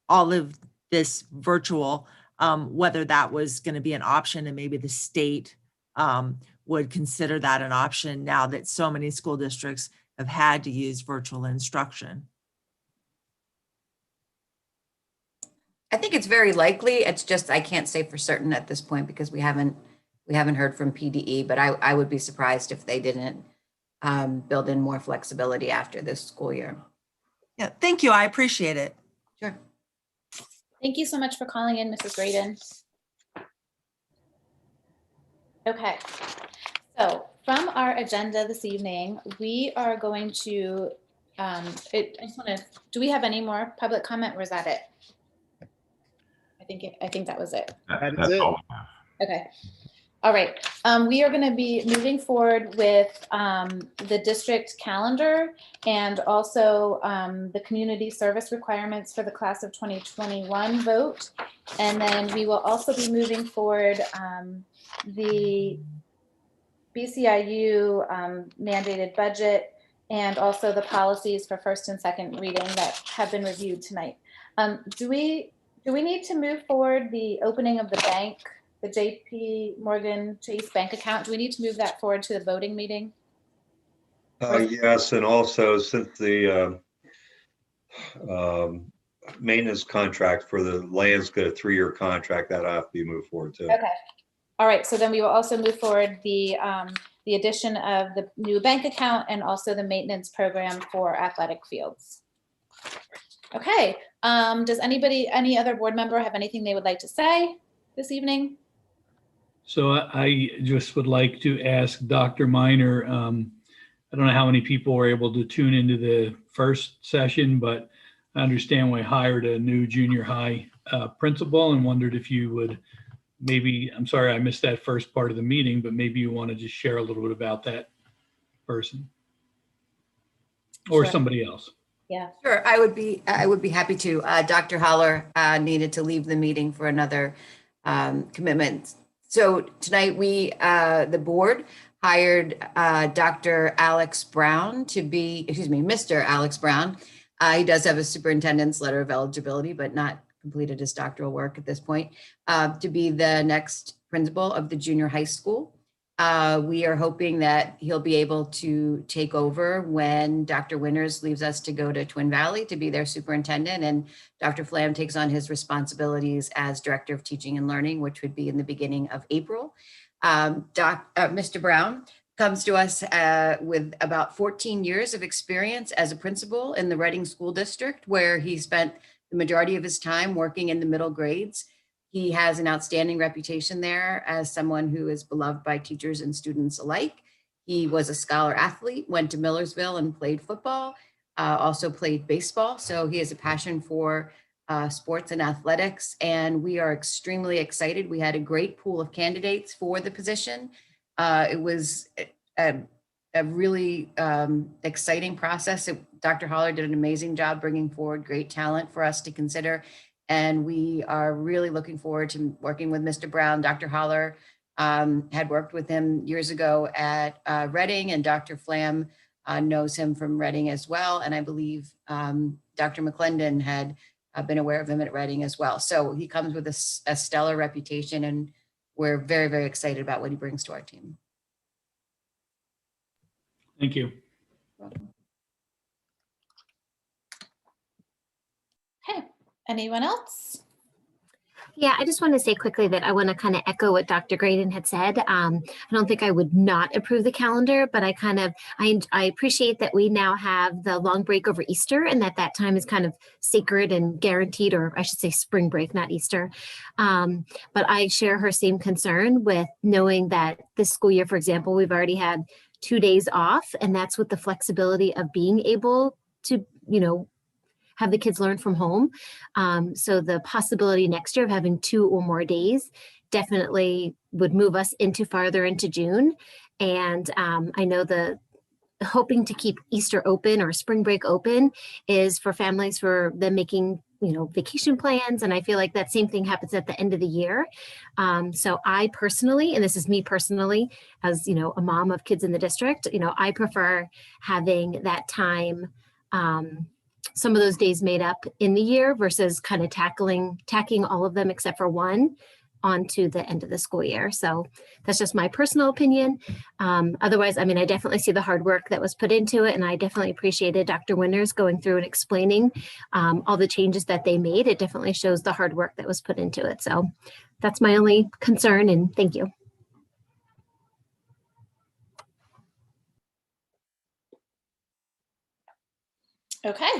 [SPEAKER 4] all of this virtual, whether that was going to be an option, and maybe the state would consider that an option now that so many school districts have had to use virtual instruction.
[SPEAKER 8] I think it's very likely. It's just, I can't say for certain at this point because we haven't heard from PDE, but I would be surprised if they didn't build in more flexibility after this school year.
[SPEAKER 4] Yeah, thank you. I appreciate it.
[SPEAKER 8] Sure.
[SPEAKER 2] Thank you so much for calling in, Mrs. Graydon. Okay, so from our agenda this evening, we are going to, I just want to, do we have any more public comment or is that it? I think that was it.
[SPEAKER 9] That's it.
[SPEAKER 2] Okay. All right. We are going to be moving forward with the district calendar and also the community service requirements for the class of 2021 vote. And then we will also be moving forward the BCIU mandated budget and also the policies for first and second reading that have been reviewed tonight. Do we need to move forward the opening of the bank, the JP Morgan Chase bank account? Do we need to move that forward to the voting meeting?
[SPEAKER 3] Yes, and also since the maintenance contract for the land's got a 3-year contract, that'll have to be moved forward too.
[SPEAKER 2] Okay. All right. So then we will also move forward the addition of the new bank account and also the maintenance program for athletic fields. Okay. Does any other board member have anything they would like to say this evening?
[SPEAKER 11] So I just would like to ask Dr. Minor, I don't know how many people were able to tune into the first session, but I understand we hired a new junior high principal and wondered if you would maybe, I'm sorry I missed that first part of the meeting, but maybe you want to just share a little bit about that person or somebody else.
[SPEAKER 2] Yeah,
[SPEAKER 8] sure. I would be happy to. Dr. Holler needed to leave the meeting for another commitment. So tonight the board hired Dr. Alex Brown to be, Mr. Alex Brown. He does have a superintendent's letter of eligibility, but not completed his doctoral work at this point, to be the next principal of the junior high school. We are hoping that he'll be able to take over when Dr. Winters leaves us to go to Twin Valley to be their superintendent, and Dr. Flam takes on his responsibilities as director of teaching and learning, which would be in the beginning of April. Mr. Brown comes to us with about 14 years of experience as a principal in the Reading School District, where he spent the majority of his time working in the middle grades. He has an outstanding reputation there as someone who is beloved by teachers and students alike. He was a scholar athlete, went to Millersville and played football, also played baseball. So he has a passion for sports and athletics, and we are extremely excited. We had a great pool of candidates for the position. It was a really exciting process. Dr. Holler did an amazing job bringing forward great talent for us to consider. And we are really looking forward to working with Mr. Brown. Dr. Holler had worked with him years ago at Reading, and Dr. Flam knows him from Reading as well. And I believe Dr. McClendon had been aware of him at Reading as well. So he comes with a stellar reputation, and we're very, very excited about what he brings to our team.
[SPEAKER 11] Thank you.
[SPEAKER 2] Welcome. Okay, anyone else?
[SPEAKER 22] Yeah, I just want to say quickly that I want to kind of echo what Dr. Graydon had said. I don't think I would not approve the calendar, but I appreciate that we now have the long break over Easter, and that time is kind of sacred and guaranteed, or I should say spring break, not Easter. But I share her same concern with knowing that this school year, for example, we've already had 2 days off, and that's with the flexibility of being able to, have the kids learn from home. So the possibility next year of having 2 or more days definitely would move us farther into June. And I know the hoping to keep Easter open or spring break open is for families, for them making vacation plans. And I feel like that same thing happens at the end of the year. So I personally, and this is me personally, as a mom of kids in the district, I prefer having that time, some of those days made up in the year versus kind of tacking all of them except for one on to the end of the school year. So that's just my personal opinion. Otherwise, I mean, I definitely see the hard work that was put into it, and I definitely appreciated Dr. Winters going through and explaining all the changes that they made. It definitely shows the hard work that was put into it. So that's my only concern, and thank you.
[SPEAKER 2] Okay.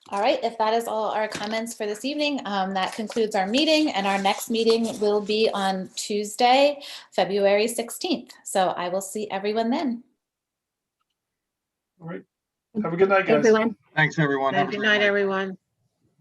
[SPEAKER 2] All right, if that is all our comments for this evening, that concludes our meeting, and our next meeting will be on Tuesday, February 16th. So I will see everyone then.
[SPEAKER 17] All right. Have a good night, guys.
[SPEAKER 22] Everyone.
[SPEAKER 14] Thanks, everyone. Have a
[SPEAKER 13] Good
[SPEAKER 14] great
[SPEAKER 13] night, everyone.